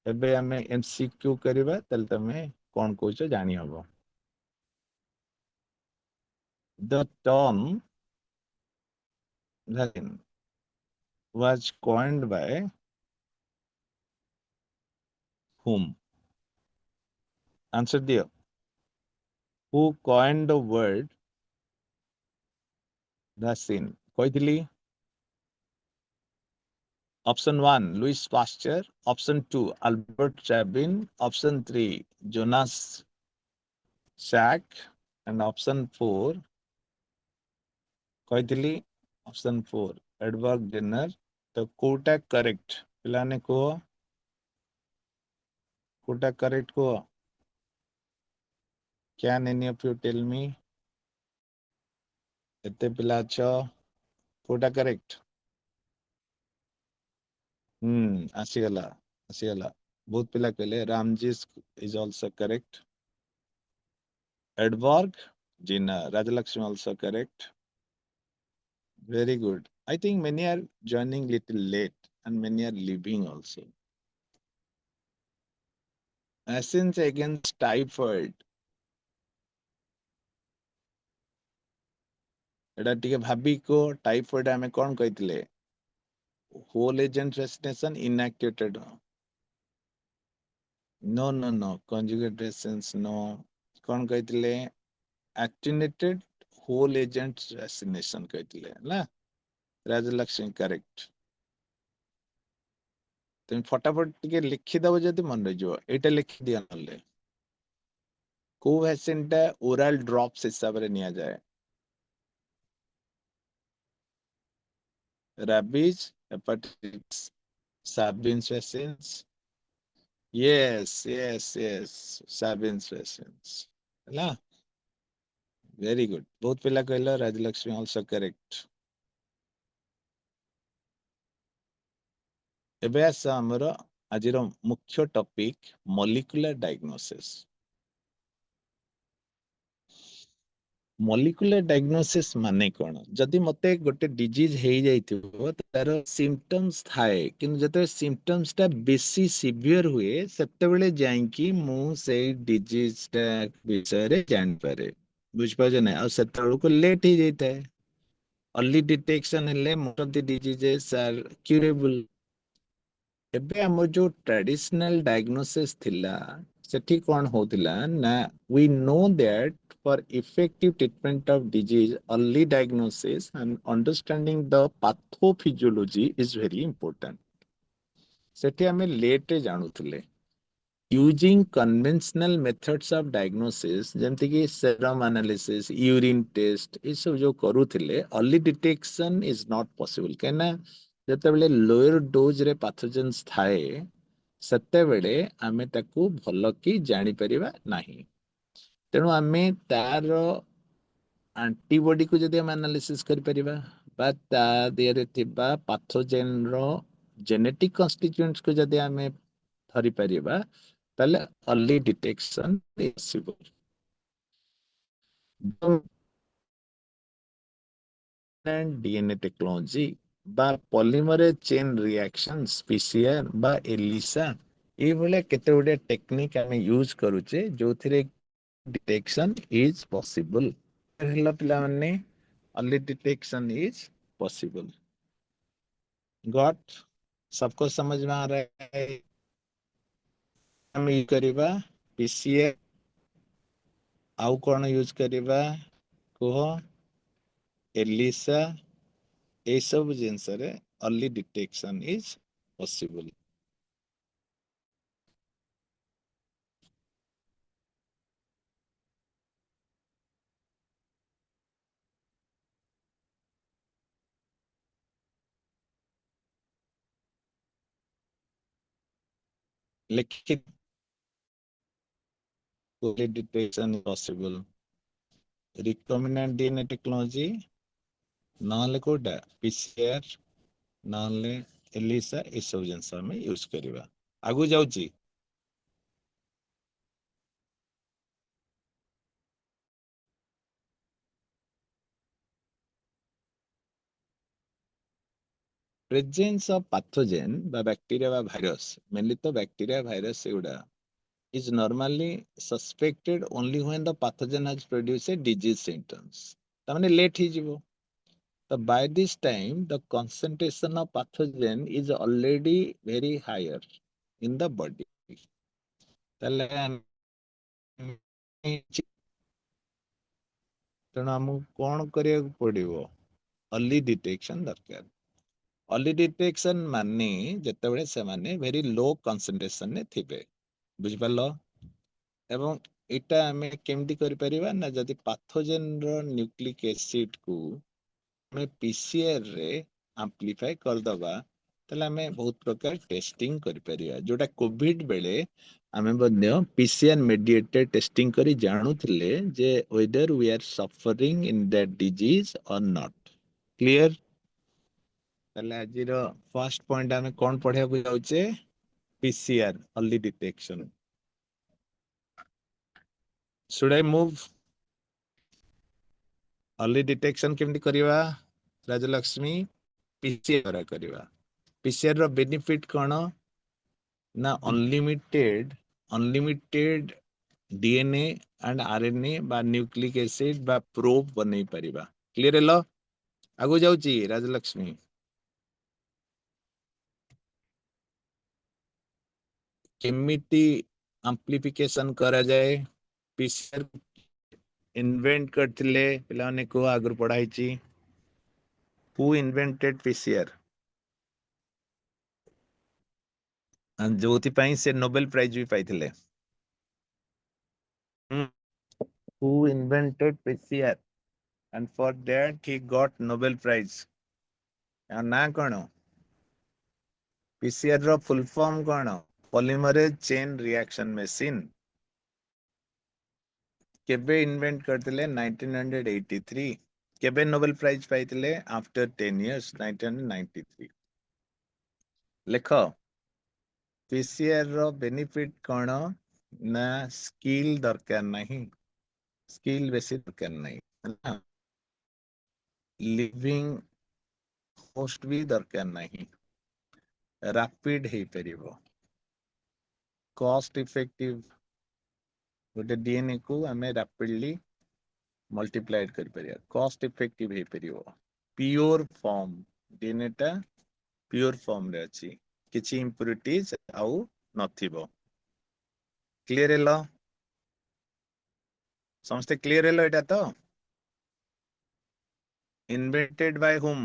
ଏବେ ଆମେ MCQ କରିବା ତାହେଲେ ତମେ କଣ କହୁଛ ଜାଣି ହବ The term was coined by Whom? Answer दियो. Who coined the word vaccine? କହିଥିଲି. Option 1, Louis Pasteur. Option 2, Albert Sabin. Option 3, Jonas Salk. And option 4, କହିଥିଲି. Option 4, Edward Jenner. तो कोटा correct. पिलाने को कोटा correct को. Can any of you tell me? एते पिला छ कोटा correct. ଆସିଗଲା ଆସିଗଲା. ବହୁତ ପିଲା କହିଲେ Ramjes is also correct. Edward Jenner, Rajalakshmi also correct. Very good. I think many are joining little late and many are leaving also. Essence against typhoid. एटा टिके भाबी को टाइफॉइड आमे कोन कहितले होल एजेंट रेसिनेशन इनएक्टिवेटेड नो conjugate vaccines नो कोन कहितले एक्टिनेटेड होल एजेंट रेसिनेशन कहितले ना राजलक्ष्मी करेक्ट तुम फटाफट टिके लिखि दबो जदि मन रे जो एटा लिखि दिया नले को वैक्सीन टा ओरल ड्रॉप्स हिसाब रे निया जाए rabies hepatitis Sabin's vaccines yes Sabin's vaccines ହେଲା very good बहुत पिला कहला राजलक्ष्मी also correct ଏବେ ଆସ ଆମର ଆଜିର ମୁଖ୍ୟ topic molecular diagnosis molecular diagnosis ମାନେ କଣ ଯଦି ମତେ ଗୋଟେ ଡିଜିଜ ହେଇ ଯାଇଥିବ ତାର symptoms ଥାଏ କିନ୍ତୁ ଯେତେବେଳେ symptoms ଟା ବେଶୀ ସିଭିୟର ହୁଏ ସେତେବେଳେ ଯାଇକି ମୁଁ ସେଇ ଡିଜିଜ ଟା ବିଷୟରେ ଜାଣିପାରେ ବୁଝିପାରୁଛ ନା ଆଉ ସେତେବେଳକୁ ଲେଟ୍ ହେଇଯାଇଥାଏ early detection ହେଲେ most of the diseases are curable ଏବେ ଆମର ଯୋଉ traditional diagnosis ଥିଲା ସେଠି କଣ ହଉଥିଲା ନା we know that for effective treatment of disease early diagnosis and understanding the pathophysiology is very important ସେଠି ଆମେ late ରେ ଜାଣୁଥିଲେ using conventional methods of diagnosis ଯେମିତି କି serum analysis urine test ଏ ସବୁ ଯୋଉ କରୁଥିଲେ early detection is not possible କାହିଁକି ନା ଯେତେବେଳେ lower dose ରେ pathogens ଥାଏ ସେତେବେଳେ ଆମେ ତାକୁ ଭଲ କି ଜାଣିପାରିବା ନାହିଁ ତେଣୁ ଆମେ ତାର ଆଣ୍ଟିବଡି କୁ ଯଦି ଆମେ ଆନାଲିସିସ୍ କରିପାରିବା ବା ତା ଦେହରେ ଥିବା ପାଥୋଜେନ ର ଜେନେଟିକ କନଷ୍ଟିଟ୍ୟୁଏଣ୍ଟସ୍ କୁ ଯଦି ଆମେ ଧରି ପାରିବା ତାହେଲେ early detection is possible and DNA technology বা polymerase chain reactions PCR বা ELISA ଏଇଭଳିଆ କେତେ ଗୁଡିଏ ଟେକ୍ନିକ ଆମେ ୟୁଜ କରୁଛେ ଯୋଉଥିରେ detection is possible ହେଲା ପିଲାମାନେ early detection is possible got सबको समझ में आ रहा है हम यूज करिबा PCR आउ कौन यूज करिबा कुह ELISA ए सब जिनस रे early detection is possible लिखित early detection is possible recombinant DNA technology नहले कोटा PCR नहले ELISA ए सब जिनस हम यूज करिबा आगु जाउची presence of pathogen by bacteria by virus mainly to bacteria virus eguda is normally suspected only when the pathogen has produced a disease symptoms tamane late hi jibo so by this time the concentration of pathogen is already very higher in the body ତାହେଲେ ତେଣୁ ଆମକୁ କଣ କରିବାକୁ ପଡିବ? Early detection दरकार। Early detection माने जेतेबेले सेमाने very low concentration ने थिबे, बुझिपालो? एवं एटा हमें केमती करि परिबा ना, जदि पैथोजेन रो न्यूक्लिक एसिड को हमें पीसीआर रे एम्प्लीफाई कर दबा, तले हमें बहुत प्रकार टेस्टिंग करि परिबा। जोटा कोविड बेले हमें बन्य पीसीआर मेडिएटेड टेस्टिंग करी जानुथिले जे whether we are suffering in that disease or not. Clear? ताले आज फर्स्ट पॉइंट आमे कौन पढ़िया को जाउचे? PCR early detection. Should I move? Early detection केमती करिवा राजलक्ष्मी? पीसीआर द्वारा करिवा। पीसीआर रो बेनिफिट कौन ना? अनलिमिटेड डीएनए एंड आरएनए बा न्यूक्लिक एसिड बा प्रोब बनै परिबा। Clear hello? आगु जाउची राजलक्ष्मी। केमिटी एम्प्लीफिकेशन करा जाए? पीसीआर इन्वेंट करथिले पिलाने को आगु पढ़ाई? Who invented PCR? जोथि पई से नोबेल प्राइज भी पाइथिले। Who invented PCR and for that he got Nobel Prize? ना कौन? PCR रो फुल फॉर्म कौन? Polymerase chain reaction machine. केबे इन्वेंट करथिले? 1983। केबे नोबेल प्राइज पाइथिले? After 10 years, 1993। लेखो पीसीआर रो बेनिफिट कौन ना? स्किल दरकार नहीं, स्किल बेसी दरकार नहीं, लिविंग होस्ट भी दरकार नहीं, रैपिड हे परिबो, कॉस्ट इफेक्टिव। गोटे डीएनए को हमें रैपिडली मल्टीप्लाइड कर परिया, कॉस्ट इफेक्टिव हे परिबो। प्योर फॉर्म डीएनए टा प्योर फॉर्म रे अछि, किछि इंप्युरिटीज आउ नथिबो। क्लियर हेलो? समस्ते क्लियर हेलो एटा तो? Invented by whom?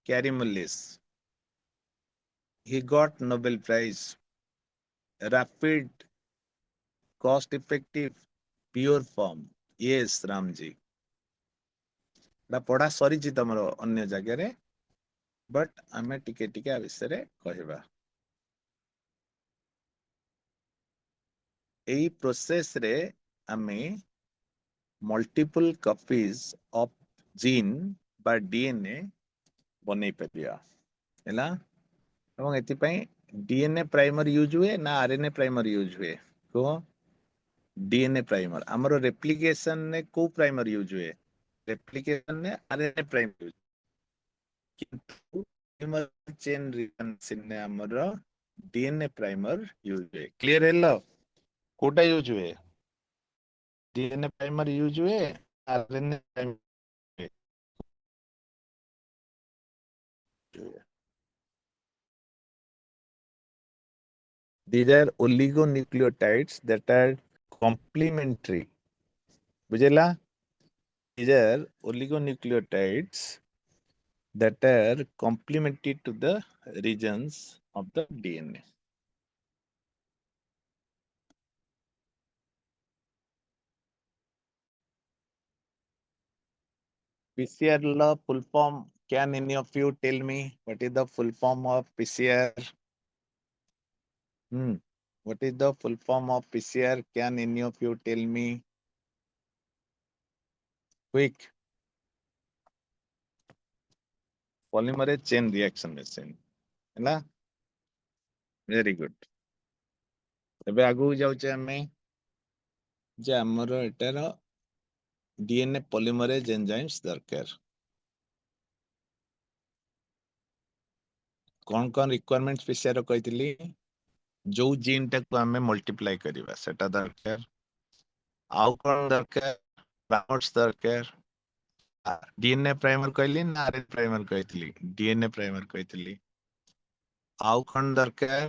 Carey Mullis. He got Nobel Prize. Rapid, cost effective, pure form. Yes, Ramji. पढ़ा सरी तमर अन्य जगह, बट आम टिके टिके आ विषय कहबा। एई प्रोसेस रे आमे मल्टीपल कॉपीज ऑफ जीन बा डीएनए बनै परिया हैला। एवं एति पई डीएनए प्राइमर यूज हुए ना आरएनए प्राइमर यूज हुए? को डीएनए प्राइमर। हमरो रेप्लिकेशन ने को प्राइमर यूज हुए? रेप्लिकेशन ने आरएनए प्राइमर यूज, किंतु पॉलीमर चेन रिएक्शन ने हमरो डीएनए प्राइमर यूज हुए। क्लियर हेलो? कोटा यूज हुए? डीएनए प्राइमर यूज हुए, आरएनए प्राइमर हुए। These are oligonucleotides that are complementary. बुझेला? These are oligonucleotides that are complementary to the regions of the DNA. PCR law full form. Can any of you tell me what is the full form of PCR? What is the full form of PCR? Can any of you tell me? Quick. Polymerase chain reaction machine. है? Very good. ଏବେ ଆଗକୁ ଯାଉଛେ ଆମେ ଯେ ଆମର ଏଟାର DNA polymerase enzymes दरकार। कौन कौन रिक्वायरमेंट्स पीसीआर कहितली? जो जीन टा को हमें मल्टीप्लाई करबा सेटा दरकार। आउ कौन दरकार? प्राइमर्स दरकार। डीएनए प्राइमर कहली ना आरएनए प्राइमर कहतली? डीएनए प्राइमर कहतली। आउ कौन दरकार?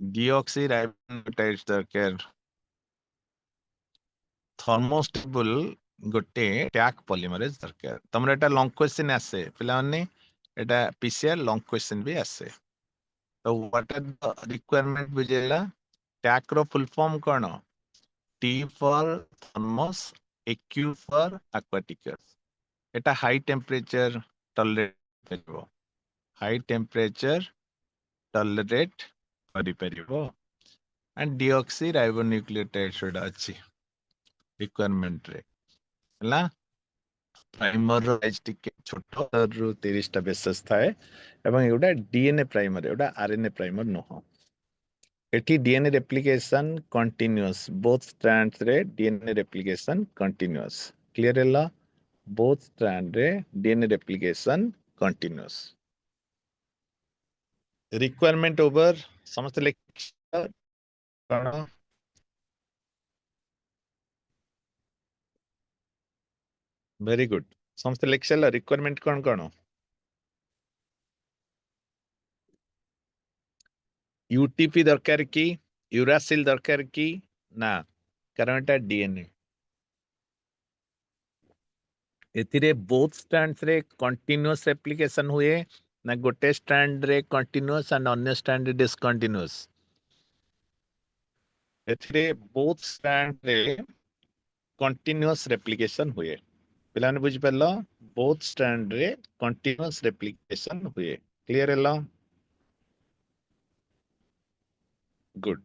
डिऑक्सीराइबोन्यूक्लियोटाइड्स दरकार थर्मोस्टेबल गोटे टैग पॉलीमरेज दरकार तमरा एटा लॉन्ग क्वेश्चन आसे पिला माने एटा पीसीआर लॉन्ग क्वेश्चन भी आसे तो व्हाट आर द रिक्वायरमेंट बुझेला टैग रो फुल फॉर्म कोन T for thermus aq for aquaticus एटा हाई टेम्परेचर टॉलरेट करिवो हाई टेम्परेचर टॉलरेट करि परिवो एंड डिऑक्सीराइबोन्यूक्लियोटाइड सोडा अछि रिक्वायरमेंट रे हला प्राइमर रो साइज टिके छोटो रु 30 टा बेसेस थाए एवं एटा डीएनए प्राइमर एटा आरएनए प्राइमर नहो एटी DNA replication continuous both strands रे डीएनए रेप्लिकेशन कंटीन्यूअस क्लियर हैला बोथ स्ट्रैंड रे DNA replication continuous requirement over समस्त लेक्चर कण वेरी गुड समस्त लेक्चर रिक्वायरमेंट कौन कौन यूटीपी दरकार की यूरासिल दरकार की ना कारण एटा डीएनए एथिरे बोथ स्ट्रैंड्स रे कंटीन्यूअस एप्लीकेशन हुए ना गोटे स्ट्रैंड रे कंटीन्यूअस एंड अन्य स्ट्रैंड रे डिसकंटीन्यूअस एथिरे बोथ स्ट्रैंड रे कंटीन्यूअस रेप्लिकेशन हुए पिलाने बुझ परलो बोथ स्ट्रैंड रे कंटीन्यूअस रेप्लिकेशन हुए क्लियर हैला गुड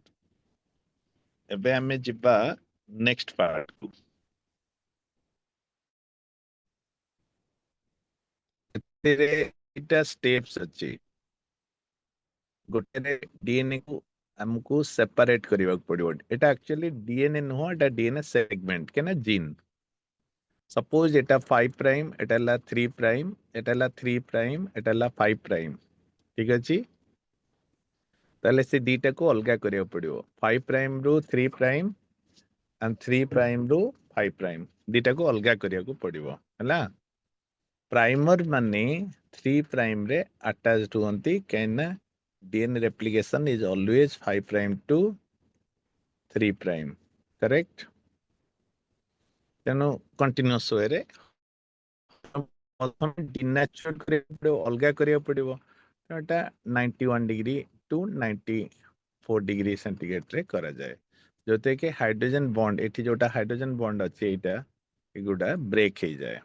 एबे हमें जिबा नेक्स्ट पार्ट को एथिरे इटा स्टेप्स अछि गोटे डीएनए को हमको सेपरेट करबा पड़िबो एटा एक्चुअली डीएनए नो एटा डीएनए सेगमेंट केना जीन सपोज एटा 5 प्राइम एटा ला 3 प्राइम एटा ला 3 प्राइम एटा ला 5 प्राइम ठीक अछि ताले से डीटा को अलगा करबा पड़िबो 5 प्राइम रो 3 प्राइम एंड 3 प्राइम रो 5 प्राइम डीटा को अलगा करबा को पड़िबो हला प्राइमर माने 3 प्राइम रे अटैच्ड होंती कैना DNA replication is always 5 prime to 3 prime correct तेनो continuous way रे डिनेचुरड करे अलगा करिया पड़िबो एटा 91 डिग्री टू 94 डिग्री सेंटीग्रेड रे करा जाए जोते के हाइड्रोजन बॉन्ड एठी जोटा हाइड्रोजन बॉन्ड अछि एटा एगुडा ब्रेक हे जाए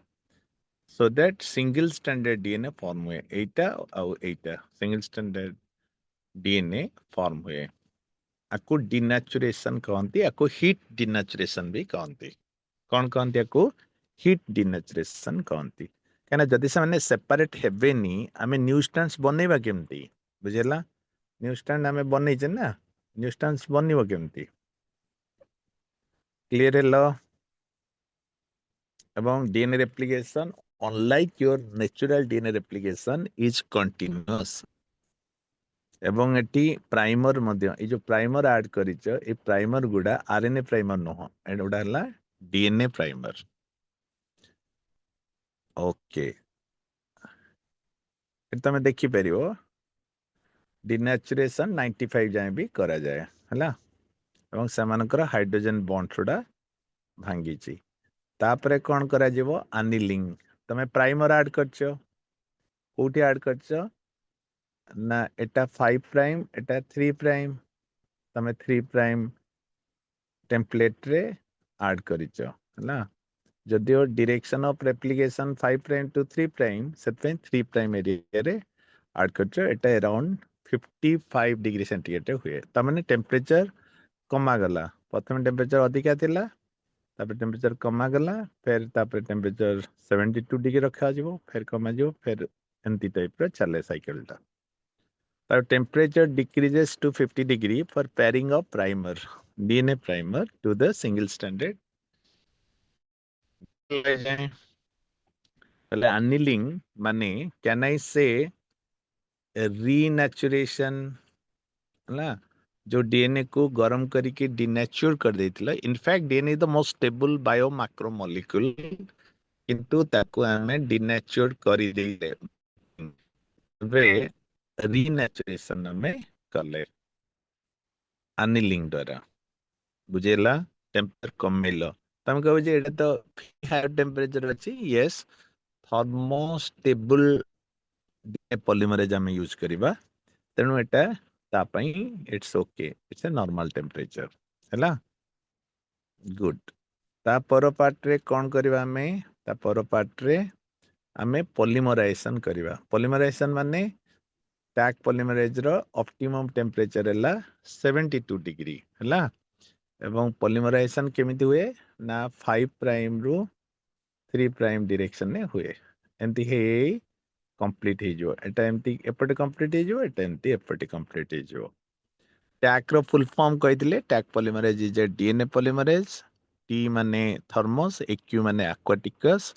so that single stranded DNA form हुए एटा और एटा single stranded DNA फॉर्म हुए आको डिनेचुरेशन कहंती आको हीट डिनेचुरेशन भी कहंती कौन कहंती आको हीट डिनेचुरेशन कहंती कहना जदि से माने सेपरेट हेबेनी आमे न्यू स्ट्रैंड्स बनेबा केमती बुझेला न्यू स्ट्रैंड आमे बनै छै ना न्यू स्ट्रैंड्स बनिबो केमती क्लियर हैलो एवं DNA replication unlike your natural DNA replication is continuous एवं एटी प्राइमर मध्य ए जो प्राइमर ऐड करिच ए प्राइमर गुडा आरएनए प्राइमर नहो एडा हला डीएनए प्राइमर ओके तमे देखि परिबो डिनेचुरेशन 95 जाए भी करा जाए हला एवं समानकर हाइड्रोजन बॉन्ड छोड़ा भांगी छी तापरे कोन करा जिवो एनिलिंग तमे प्राइमर ऐड करछो कोठी ऐड करछो ना एटा 5 प्राइम एटा 3 प्राइम तमे 3 प्राइम टेम्पलेट रे ऐड करिचो हला जदियो direction of replication 5 prime to 3 prime सेतपे 3 प्राइम एरिया रे ऐड करछो एटा अराउंड 55 डिग्री सेंटीग्रेड हुए तमाने टेम्परेचर कमा गला प्रथम टेम्परेचर अधिका थिला तापर टेम्परेचर कमा गला फिर तापर टेम्परेचर 72 डिग्री रखा जिवो फिर कमा जिवो फिर एंती टाइप रे चले साइकिल ता The temperature decreases to 50 degree for pairing of primer, DNA primer to the single stranded. Annealing money, can I say a renaturation? जो डीएनए को गरम करके डिनेचर कर देथिला in fact DNA is the most stable bio macromolecule किंतु ताको हमें डिनेचर करि देले वे रीनेचुरेशन में कले annealing द्वारा बुझेला टेम्परेचर कमेलो तमे कहबो जे एटा तो हायर टेम्परेचर अछि यस थर्मोस्टेबल पॉलीमरेज आम यूज करवा तेणु एटा तापाई it's okay it's a normal temperature हैला गुड ता पर पार्ट रे कोन करबा हमें ता पर पार्ट रे हमें पॉलीमराइजेशन करबा पॉलीमराइजेशन माने टैग पॉलीमरेज रो ऑप्टिमम टेम्परेचर हैला 72 डिग्री हैला एवं पॉलीमराइजेशन केमिति हुए ना 5 प्राइम रु 3 प्राइम डायरेक्शन ने हुए एंती हे कंप्लीट हे जो एटा एमती एपटे कंप्लीट हे जो एटा एमती एपटे कंप्लीट हे जो टैग रो फुल फॉर्म कहितले Taq polymerase is a DNA polymerase T माने थर्मोस एक्यू माने एक्वाटिकस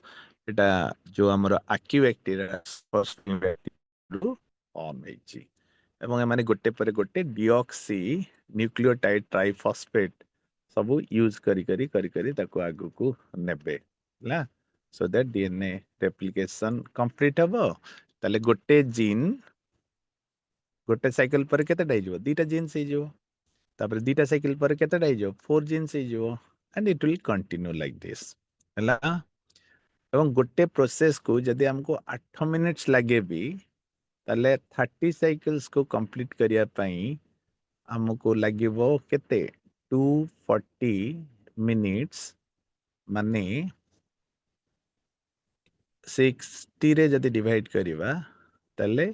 एटा जो हमर aq bacteria first bacteria form हेची एवं एमाने गोटे पर गोटे डिऑक्सी न्यूक्लियोटाइड ट्राइफॉस्फेट सब यूज करी ताको आगु को नेबे ला so that DNA replication complete हबो ताले गोटे जीन गोटे साइकिल पर केतेटा हिजो दीटा जीन्स हिजो तापर दीटा साइकिल पर केतेटा हिजो 4 जीन्स हिजो and it will continue like this हला एवं गोटे प्रोसेस को जदि हमको 8 मिनिट्स लागे भी ताले 30 साइकिल्स को कंप्लीट करिया पई हमको लागिवो केते 240 मिनिट्स माने 60 रे जदि डिवाइड करिवा ताले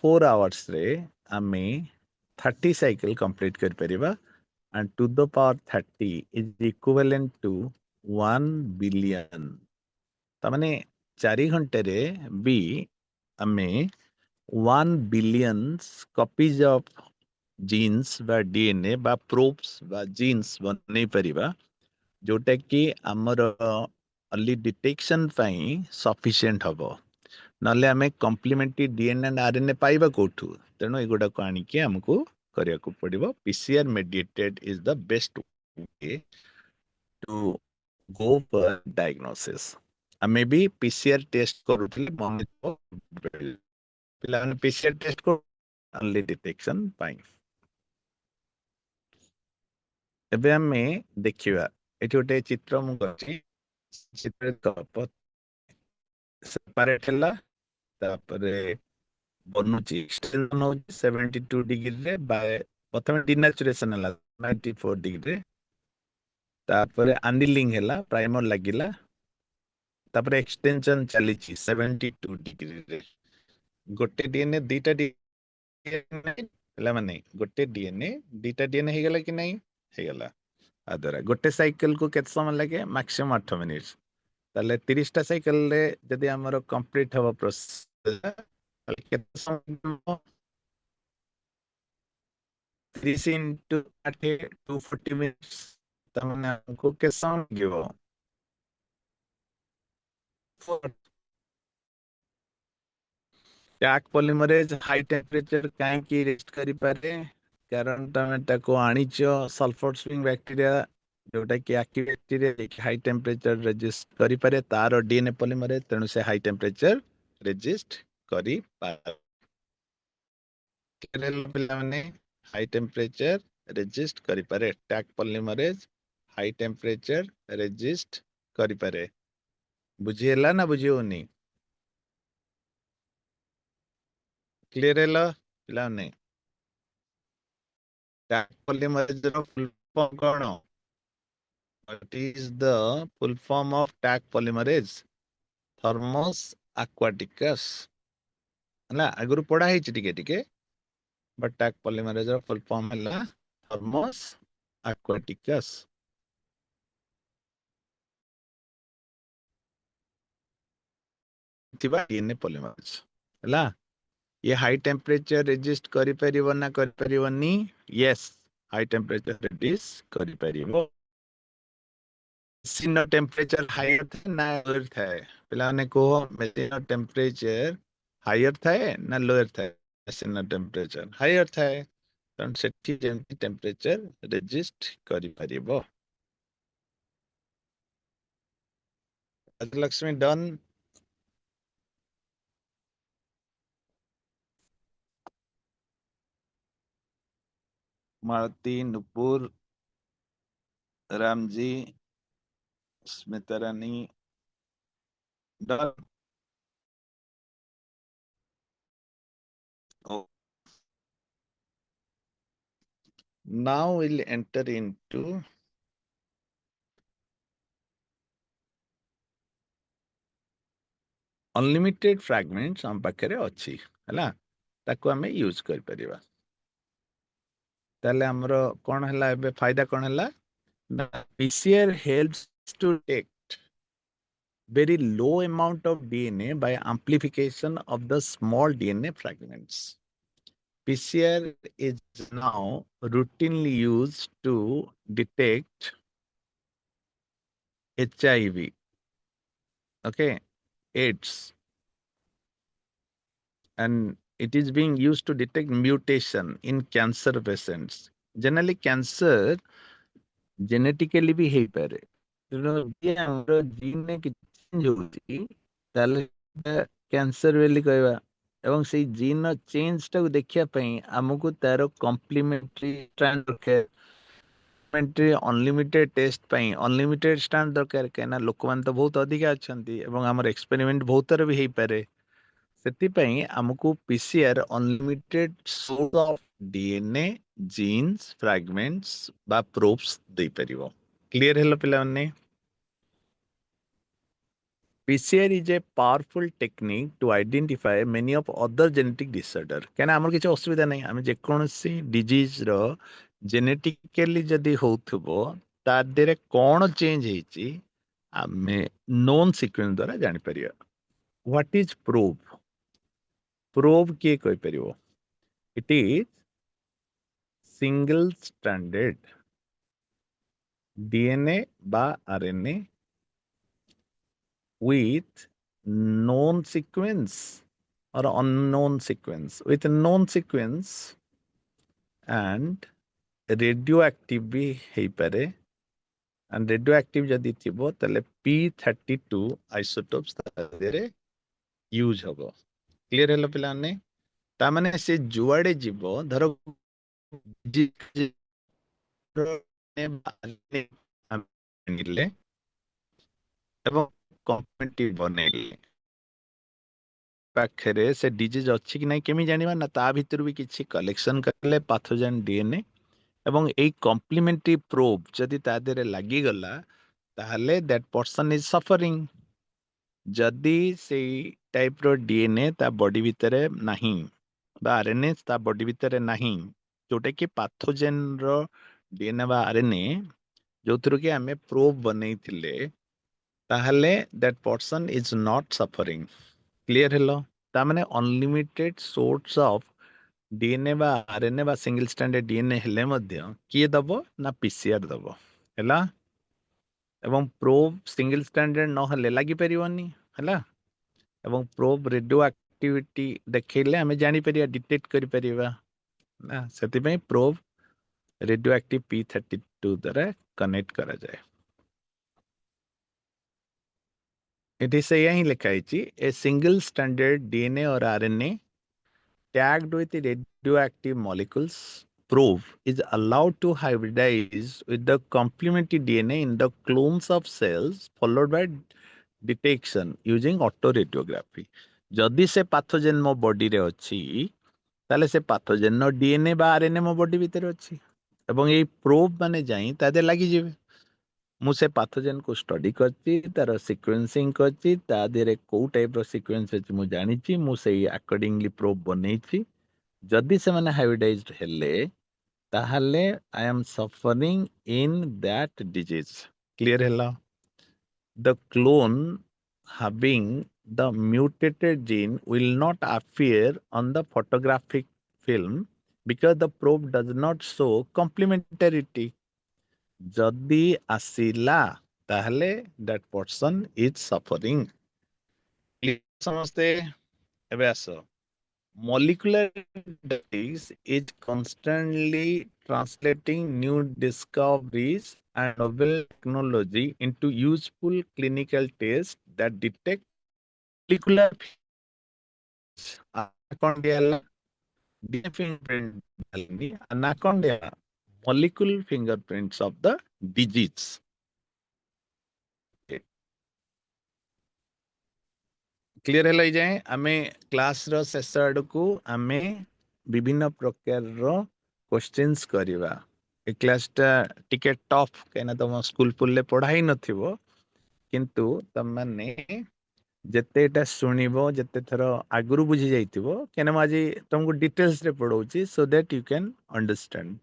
4 आवर्स रे आमे 30 साइकिल कंप्लीट कर परिबा and to the power 30 is equivalent to 1 billion तामाने 4 घंटे रे भी आमे 1 billion copies of genes बा डीएनए बा प्रोब्स बा जीन्स बनै परिबा जोटा कि हमर अर्ली डिटेक्शन पई सफिशिएंट हबो नले आमे कॉम्प्लीमेंटरी डीएनए एंड आरएनए पाइबा कोठू तेणु एगुडा को आनी के हमको करिया को पड़िबो PCR mediated is the best way to go for diagnosis आमे भी पीसीआर टेस्ट करूथिले मने तो पिला पीसीआर टेस्ट को अर्ली डिटेक्शन पाई एबे आमे देखिबा एठी ओटे चित्र मु करछि चित्र कप सेपरेट हला तापरे बनुची एक्सटेंशन हो 72 डिग्री रे बाय प्रथम डिनेचुरेशन हला 94 डिग्री रे तापरे एनिलिंग हला प्राइमर लागिला तापरे एक्सटेंशन चलीची 72 डिग्री रे गोटे डीएनए दीटा डीएनए हला माने गोटे डीएनए दीटा डीएनए हे गला कि नहीं हे गला आदरा गोटे साइकिल को केते समय लागे मैक्सिमम 8 मिनिट ताले 30 टा साइकिल रे जदी हमरो कंप्लीट हबो प्रोसेस केते समय 30 into 30 240 minutes तमने हमको के समय गिवो टैग पॉलीमरेज हाई टेम्परेचर काहे की रेस्ट करि पारे कारण तमे ताको आनिचो सल्फर स्विंग बैक्टीरिया जोटा कि active bacteria high temperature resist करि पारे तार डीएनए पॉलीमरेज तेनु से हाई टेम्परेचर रेजिस्ट करि पारे पिला माने हाई टेम्परेचर रेजिस्ट करि पारे Taq polymerase high temperature resist करि पारे बुझिएला ना बुझियोनी क्लियर हैला पिला ने टैग पॉलीमरेज रो फुल फॉर्म कोन what is the full form of Taq polymerase Thermus aquaticus हला अगरु पढ़ा है टिके टिके बट टैग पॉलीमरेज रो फुल फॉर्म हला थर्मोस एक्वाटिकस थिबा डीएनए पॉलीमरेज हला ये हाई टेम्परेचर रेजिस्ट करि परिबो ना करि परिबोनी यस हाई टेम्परेचर रेजिस्ट करि परिबो मशीन टेम्परेचर हायर थे ना लोअर थे पिला ने को मशीन टेम्परेचर हायर थे ना लोअर थे मशीन टेम्परेचर हायर थे तन सेठी जेंति टेम्परेचर रेजिस्ट करि परिबो Lakshmi done Malati, Nupur, Ramji, Smitarani. Done. Oh. Now we'll enter into unlimited fragments ଆମ ପାଖରେ ଅଛି ହେଲା ତାକୁ ଆମେ ୟୁଜ କରିପାରିବା ତାହେଲେ ଆମର କଣ ହେଲା ଏବେ ଫାଇଦା କଣ ହେଲା PCR helps to detect very low amount of DNA by amplification of the small DNA fragments. PCR is now routinely used to detect HIV, okay, AIDS, and it is being used to detect mutation in cancer patients. Generally, cancer genetically भी ହେଇପାରେ ତେଣୁ ଯଦି ଆମର ଜିନ୍ କିଛି change ହଉଛି ତାହେଲେ cancer ବୋଲି କହିବା ଏବଂ ସେଇ ଜିନ୍ ର ଚେଞ୍ଜ ଟାକୁ ଦେଖିବା ପାଇଁ ଆମକୁ ତାର କମ୍ପ୍ଲିମେଣ୍ଟାରୀ ଷ୍ଟ୍ରାଣ୍ଡ ଦରକାର ଅନଲିମିଟେଡ ଟେଷ୍ଟ ପାଇଁ ଅନଲିମିଟେଡ ଷ୍ଟ୍ରାଣ୍ଡ ଦରକାର କାହିଁକିନା ଲୋକମାନେ ତ ବହୁତ ଅଧିକା ଅଛନ୍ତି ଏବଂ ଆମର ଏକ୍ସପେରିମେଣ୍ଟ ବହୁତ ଥର ବି ହେଇପାରେ ସେଥିପାଇଁ ଆମକୁ PCR unlimited source of DNA genes fragments ବା probes ଦେଇପାରିବ କ୍ଲିୟର ହେଲା ପିଲାମାନେ PCR is a powerful technique to identify many of other genetic disorder କାହିଁକିନା ଆମର କିଛି ଅସୁବିଧା ନାହିଁ ଆମେ ଯେକୌଣସି ଡିଜିଜ ର ଜେନେଟିକାଲି ଯଦି ହଉଥିବ ତା ଦେହରେ କଣ ଚେଞ୍ଜ ହେଇଛି ଆମେ ନୋନ୍ ସିକ୍ୱେନ୍ସ ଦ୍ୱାରା ଜାଣିପାରିବା ହ୍ୱାଟ ଇଜ ପ୍ରୋବ୍ ପ୍ରୋବ୍ କିଏ କହିପାରିବ it is single stranded DNA বা RNA with known sequence or unknown sequence with known sequence and radioactive भी ହେଇପାରେ and radioactive ଯଦି ଥିବ ତାହେଲେ P32 isotopes ତା ଦେହରେ ୟୁଜ ହବ କ୍ଲିୟର ହେଲା ପିଲାମାନେ ତା ମାନେ ସେ ଯୁଆଡେ ଯିବ ଧର ଏବଂ କମ୍ପେଟିଟିଭ ବନେଇଲେ ପାଖରେ ସେ ଡିଜିଜ ଅଛି କି ନାହିଁ କେମିତି ଜାଣିବା ନା ତା ଭିତରୁ ବି କିଛି କଲେକ୍ସନ କଲେ ପାଥୋଜେନ DNA ଏବଂ ଏଇ କମ୍ପ୍ଲିମେଣ୍ଟାରୀ ପ୍ରୋବ୍ ଯଦି ତା ଦେହରେ ଲାଗିଗଲା ତାହେଲେ ଦ୍ୟାଟ୍ ପର୍ସନ ଇଜ ସଫରିଂ ଯଦି ସେଇ ଟାଇପର DNA ତା ବଡି ଭିତରେ ନାହିଁ ବା RNA ତା ବଡି ଭିତରେ ନାହିଁ ଯୋଉଟା କି ପାଥୋଜେନର DNA ବା RNA ଯୋଉଥିରୁ କି ଆମେ ପ୍ରୋବ୍ ବନେଇଥିଲେ ତାହେଲେ that person is not suffering clear hello ତା ମାନେ unlimited source of DNA ବା RNA ବା single stranded DNA ହେଲେ ମଧ୍ୟ କିଏ ଦବ ନା PCR ଦବ ହେଲା ଏବଂ ପ୍ରୋବ୍ single stranded ନହେଲେ ଲାଗିପାରିବନି ହେଲା ଏବଂ ପ୍ରୋବ୍ ରେଡିଓ ଆକ୍ଟିଭିଟି ଦେଖେଇଲେ ଆମେ ଜାଣିପାରିବା ଡିଟେକ୍ଟ କରିପାରିବା ନା ସେଥିପାଇଁ ପ୍ରୋବ୍ ରେଡିଓ ଆକ୍ଟିଭ P32 ଦ୍ୱାରା କନେକ୍ଟ କରାଯାଏ ଏଠି ସେଇଆ ହିଁ ଲେଖା ହେଇଛି a single stranded DNA or RNA tagged with radioactive molecules probe is allowed to hybridize with the complementary DNA in the clones of cells followed by detection using autoradiography ଯଦି ସେ pathogen ମୋ ବଡିରେ ଅଛି ତାହେଲେ ସେ ପାଥୋଜେନର DNA ବା RNA ମୋ body ଭିତରେ ଅଛି ଏବଂ ଏଇ ପ୍ରୋବ୍ ମାନେ ଯାଇ ତା ଦେହରେ ଲାଗିଯିବେ ମୁଁ ସେ ପାଥୋଜେନକୁ ଷ୍ଟଡି କରିଛି ତାର ସିକ୍ୱେନ୍ସିଂ କରିଛି ତା ଦେହରେ କୋଉ ଟାଇପର ସିକ୍ୱେନ୍ସ ଅଛି ମୁଁ ଜାଣିଛି ମୁଁ ସେଇ ଆକର୍ଡିଂଲି ପ୍ରୋବ୍ ବନେଇଛି ଯଦି ସେମାନେ ହାଇବ୍ରିଡାଇଜଡ ହେଲେ ତାହେଲେ I am suffering in that disease clear ହେଲା the clone having the mutated gene will not appear on the photographic film because the probe does not show complementarity ଯଦି ଆସିଲା ତାହେଲେ that person is suffering ସମସ୍ତେ ଏବେ ଆସ molecular genetics is constantly translating new discoveries and novel technology into useful clinical tests that detect molecular anaconda DNA fingerprint anaconda molecular fingerprints of the disease. Clear है लई जाए आमे class रो शेष आडकू आमे विभिन्न प्रकार रो क्वेश्चंस करिवा ए क्लास टा टिके टफ केना तुम स्कूल पुल्ले पढ़ाई नथिबो किंतु तम माने जेते एटा सुनिबो जेते थरो आगुरु बुझी जाइतिबो केना माजी तुमको डिटेल्स रे पढौची so that you can understand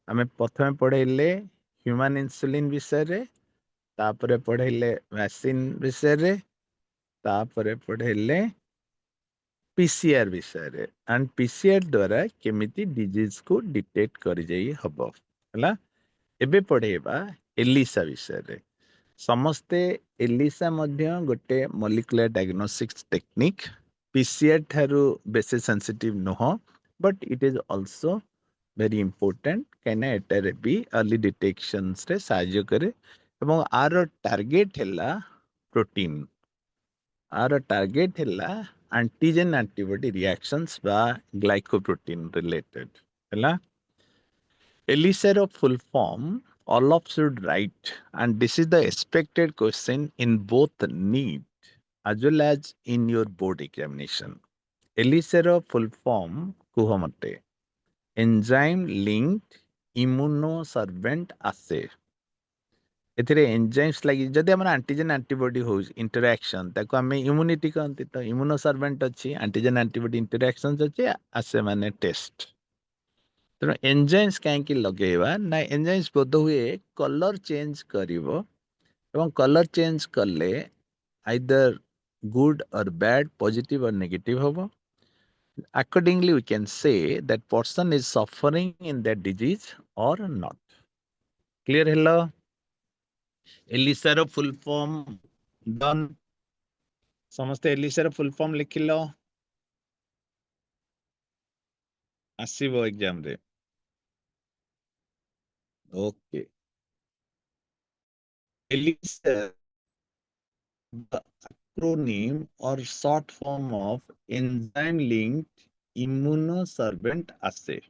आमे प्रथमे पढैले ह्यूमन इंसुलिन विषय रे तापरे पढैले वैक्सीन विषय रे तापरे पढैले पीसीआर विषय रे एंड पीसीआर द्वारा केमिति डिजीज को डिटेक्ट करि जाई हबो हला एबे पढेबा एलिसा विषय रे समस्ते एलिसा मध्य गोटे मॉलिक्यूलर डायग्नोस्टिक्स टेक्निक पीसीआर थारु बेसे सेंसिटिव नहो but it is also very important कैना एटारे भी अर्ली डिटेक्शंस रे सहाय्य करे एवं आर टार्गेट हैला प्रोटीन आर टार्गेट हैला एंटीजन एंटीबॉडी रिएक्शंस बा ग्लाइकोप्रोटीन रिलेटेड हैला ELISA full form, all of should write, and this is the expected question in both NEET as well as in your board examination. ELISA full form kuhamate enzyme-linked immunosorbent assay. एथिरे enzymes लागि जदि हमर antigen antibody हो interaction ताको हमें immunity कहंती तो इम्यूनोसर्वेंट अछि antigen antibody interactions अछि assay माने टेस्ट तेणु एंजाइम्स कहीं लगेवा ना एंजाइम्स बोध हुए कलर चेंज करिवो एवं कलर चेंज कले आइदर गुड और बैड पॉजिटिव और नेगेटिव होबो accordingly we can say that person is suffering in that disease or not clear hello ELISA रो फुल फॉर्म डन समस्त ELISA रो फुल फॉर्म लिखिलो आसीबो एग्जाम रे okay ELISA the acronym or short form of enzyme-linked immunosorbent assay.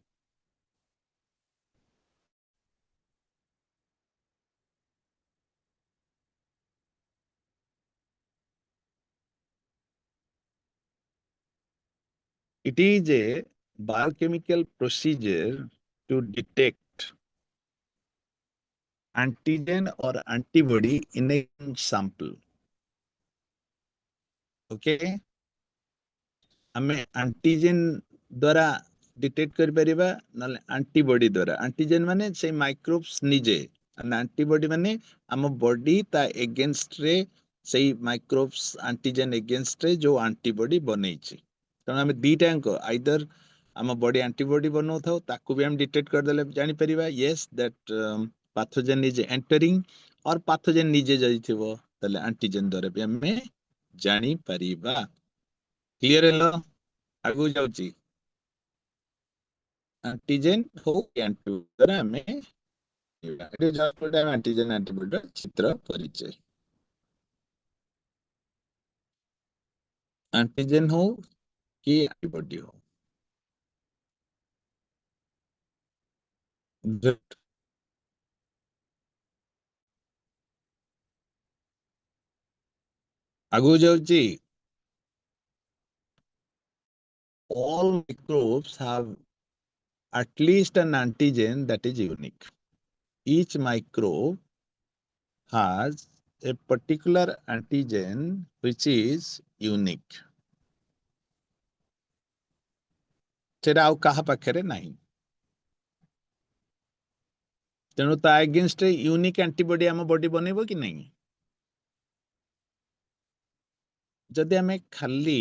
It is a biochemical procedure to detect antigen or antibody in a sample. Okay? हमें antigen द्वारा detect कर परिबा नले antibody द्वारा antigen माने से माइक्रोब्स निजे और एंटीबॉडी माने हम बॉडी ता अगेंस्ट रे से माइक्रोब्स एंटीजन अगेंस्ट रे जो एंटीबॉडी बनैछि तण हम दीटा अंक आइदर हम बॉडी एंटीबॉडी बनो थाओ ताकू भी हम डिटेक्ट कर देले जानि परिबा yes that pathogen is entering और पैथोजन निजे जाइथिबो तले एंटीजन द्वारा भी हमें जानि परिबा क्लियर हेलो आगु जाउची एंटीजन हो एंटीबॉडी हमें एटे एग्जांपल टाइम एंटीजन एंटीबॉडी चित्र परिचय एंटीजन हो कि एंटीबॉडी हो आगु जाउची all microbes have at least an antigen that is unique. Each microbe has a particular antigen which is unique. सेटा आउ कहा पाखरे नहीं तेणु ता अगेंस्ट यूनिक एंटीबॉडी आम बॉडी बनैबो कि नहीं जदि आमे खाली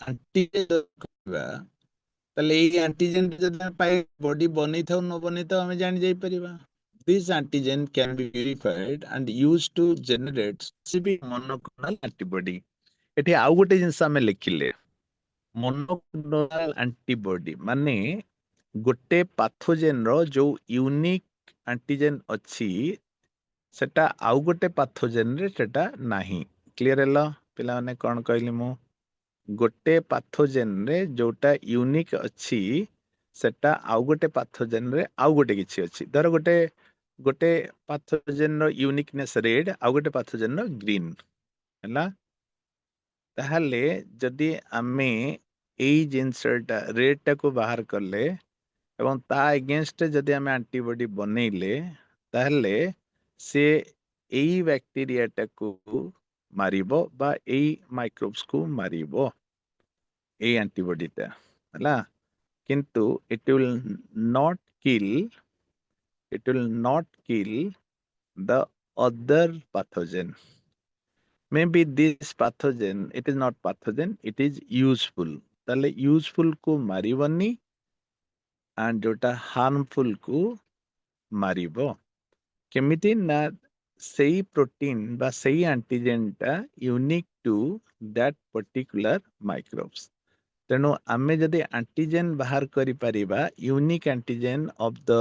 एंटीजन करबा तले ए एंटीजन जदि पाई बॉडी बनै थाउ न बनै थाउ आमे जानि जाई परिबा this antigen can be verified and used to generate specific monoclonal antibody एठी आउ गोटे जिंस आमे लिखिले monoclonal antibody माने गोटे पैथोजेन रो जो यूनिक एंटीजन अछि सेटा आउ गोटे पैथोजेन रे सेटा नाही क्लियर हेलो पिला माने कोन कहली मु गोटे पैथोजेन रे जोटा यूनिक अछि सेटा आउ गोटे पाथोजेन रे आउ गोटे किछि अछि धर गोटे गोटे पाथोजेन रो यूनिकनेस रेड आउ गोटे पाथोजेन रो ग्रीन हैला ताहले जदि आमे एई जिंसटा रेड टा को बाहर करले एवं ता अगेंस्ट जदि आमे एंटीबॉडी बनेइले ताहले से एई बैक्टीरिया टा को मारिबो बा एई माइक्रोब्स को मारिबो एई एंटीबॉडी टा हैला किंतु not kill it will not kill the other pathogen. Maybe this pathogen it is not pathogen, it is useful. ताले useful को मारिबनी and जोटा harmful को मारिबो केमिति ना सेई प्रोटीन बा सेई एंटीजेन टा unique to that particular microbes तेणु आमे जदि एंटीजेन बाहर करि परिबा unique antigen of the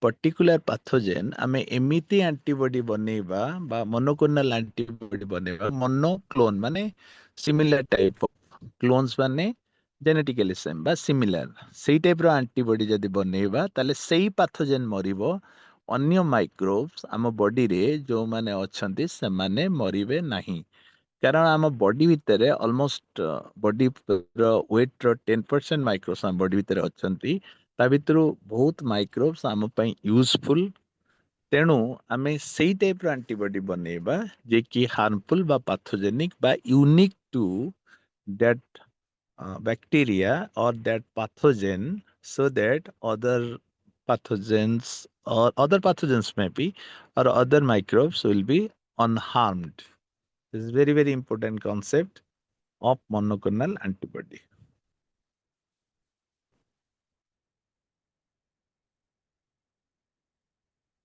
particular pathogen आमे एमिति एंटीबॉडी बनेबा बा मोनोक्लोनल एंटीबॉडी बनेबा मोनोक्लोन माने सिमिलर टाइप ऑफ क्लोन्स माने जेनेटिकली सेम बा सिमिलर सेई टाइप रो एंटीबॉडी जदि बनेबा ताले सेई पैथोजेन मरिबो अन्य माइक्रोब्स आम बॉडी रे जो माने अछंती से माने मरिबे नाही कारण आम बॉडी भितर ऑलमोस्ट बॉडी वेट रो 10% माइक्रोब्स आम बॉडी भितर अछंती ता भितरु बहुत माइक्रोब्स आम पई यूजफुल तेणु आमे सेई टाइप रो एंटीबॉडी बनेबा जे कि हार्मफुल बा पैथोजेनिक बा unique to that bacteria or that pathogen so that other pathogens or other pathogens maybe or other microbes will be unharmed. This is very important concept of monoclonal antibody.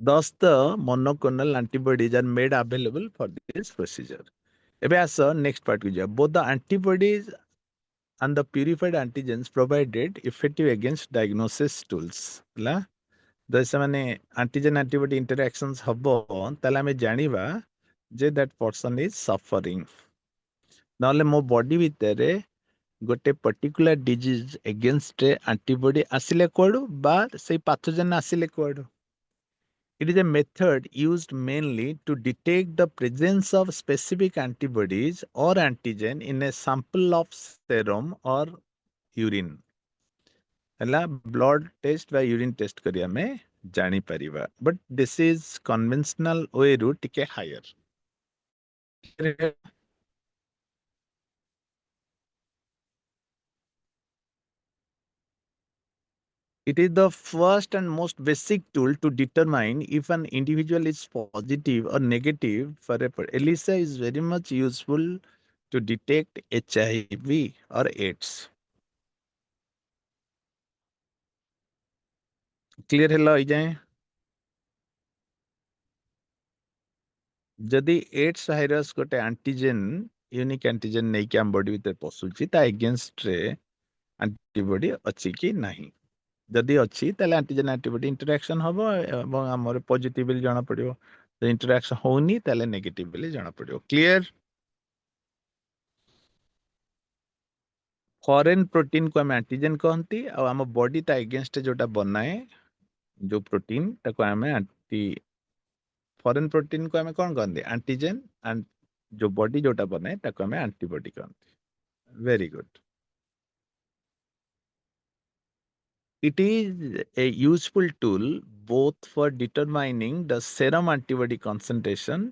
Thus, the monoclonal antibodies are made available for this procedure. Ebe asa next part ku jia. Both the antibodies and the purified antigens provided effective against diagnosis tools. La? जैसे माने antigen antibody interactions हबो ताले हमें जानिबा जे that person is suffering नले मो body भितरे गोटे particular disease against antibody आसिले कोडू बा से पैथोजन आसिले कोडू It is a method used mainly to detect the presence of specific antibodies or antigen in a sample of serum or urine. ହେଲା blood test ବା urine test କରି ଆମେ ଜାଣି ପାରିବା but this is conventional way ରୁ ଟିକେ higher. It is the first and most basic tool to determine if an individual is positive or negative for a ELISA is very much useful to detect HIV or AIDS. Clear ହେଲା ଏଇ ଯାଏଁ जदि ads virus गोटे antigen unique antigen नहीं कि हम body भीतर पसुची ता अगेंस्ट रे एंटीबॉडी अछि कि नहीं जदि अछि ताले एंटीजन एंटीबॉडी इंटरैक्शन हबो एवं हमर पॉजिटिवली जाना पड़ियो तो इंटरैक्शन होनी ताले नेगेटिवली जाना पड़ियो क्लियर फॉरेन प्रोटीन को हम एंटीजन कहंती और हम बॉडी ता अगेंस्ट जोटा बनाए जो प्रोटीन ताको हम एंटी फॉरेन प्रोटीन को हमें कौन कहते एंटीजन एंड जो बॉडी जोटा बनाए ताको हमें एंटीबॉडी कहते very good it is a useful tool both for determining the serum antibody concentration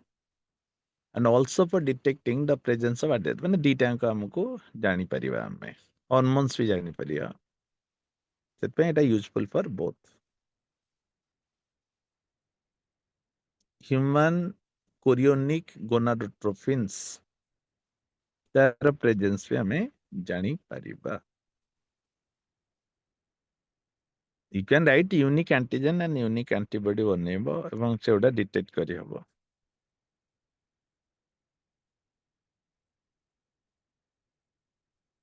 and also for detecting the presence of antibody माने दीटा को हमको जानी परिबा हमें हार्मोन्स भी जानी परिबा सेतपे एटा useful for both human chorionic gonadotrophins तार प्रेजेंस भी हमें जानी परिबा You can write unique antigen and unique antibody बनेबो एवं सेउडा डिटेक्ट करि हबो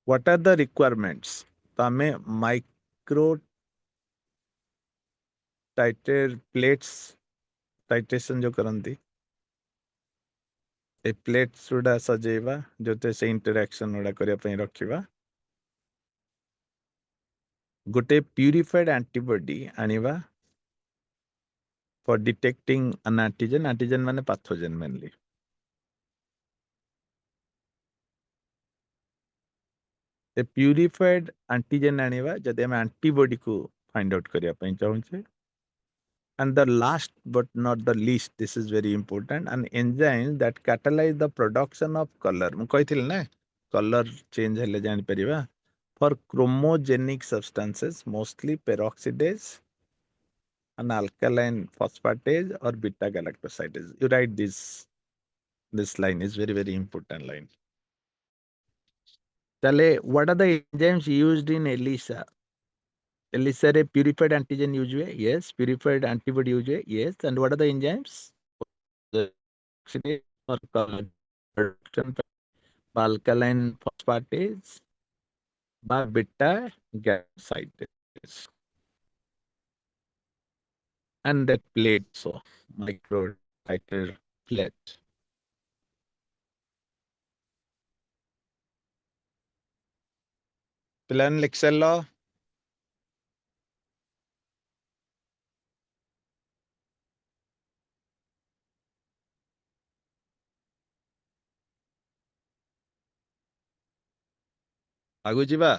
What are the requirements तो हमें माइक्रो टाइटर प्लेट्स टाइट्रेशन जो करंती ए प्लेट्स उडा सजेबा जोते से इंटरैक्शन उडा करिया पई रखिबा गोटे प्यूरिफाइड एंटीबॉडी आनिबा for detecting an antigen माने pathogen mainly. A purified antigen आनिबा जदि हम antibody को find out करिया पई चाहूचे. And the last but not the least, this is very important, an enzyme that catalyze the production of color. ମୁଁ କହିଥିଲି ना color change हेले जानि परिबा for chromogenic substances, mostly peroxidase, an alkaline phosphatase or beta galactosidase. You write this line is very very important line. Tale, what are the enzymes used in ELISA? ELISA re purified antigen use हुए? Yes. Purified antibody use हुए? Yes. And what are the enzymes? The oxidase or production by alkaline phosphatase by beta galactosidase. And that plate, so micro titer plate. Plan Lexella. आगु जीवा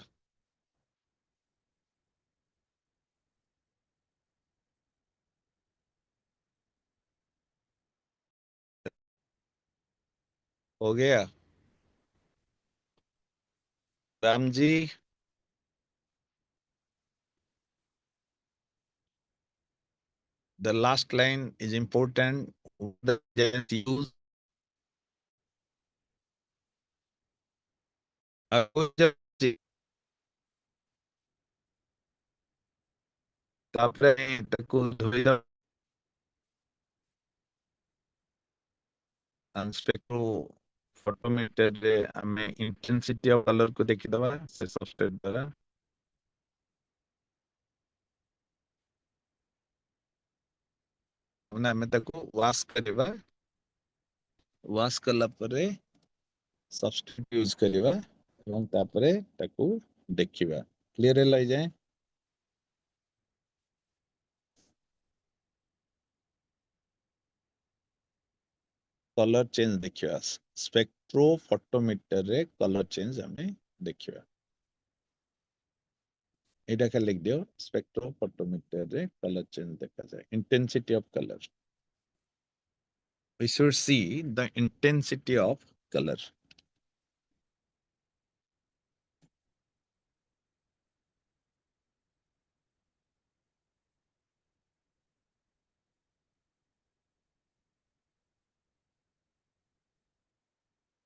हो गया Ram ji the last line is important. The agents use तापरे ताकू धोइदा spectro photometer रे हमें intensity of colour को देखि दबा से सब्सट्रेट द्वारा हमने हमें ताकू वाश करबा वाश कला परे सब्सट्रेट यूज करबा एवं तापरे ताकू देखिबा क्लियर है जाए कलर चेंज देखिबा स्पेक्ट्रो फोटोमीटर रे कलर चेंज हमें देखिबा एटा का लिख दियो स्पेक्ट्रो फोटोमीटर रे कलर चेंज देखा जाए intensity of colour we should see the intensity of color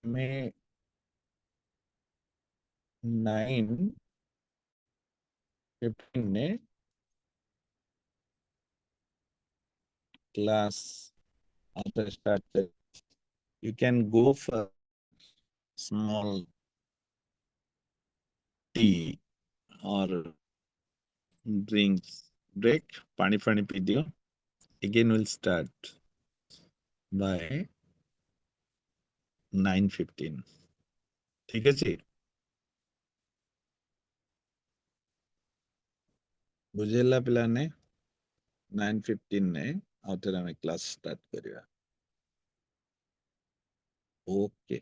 में 9:15 ने class after started you can go for small tea or drinks break pani pani pee diyo again we'll start by 9:15 ठीक है जी बुझेला पिला ने 9:15 ने आउटर हमें class start करिया ओके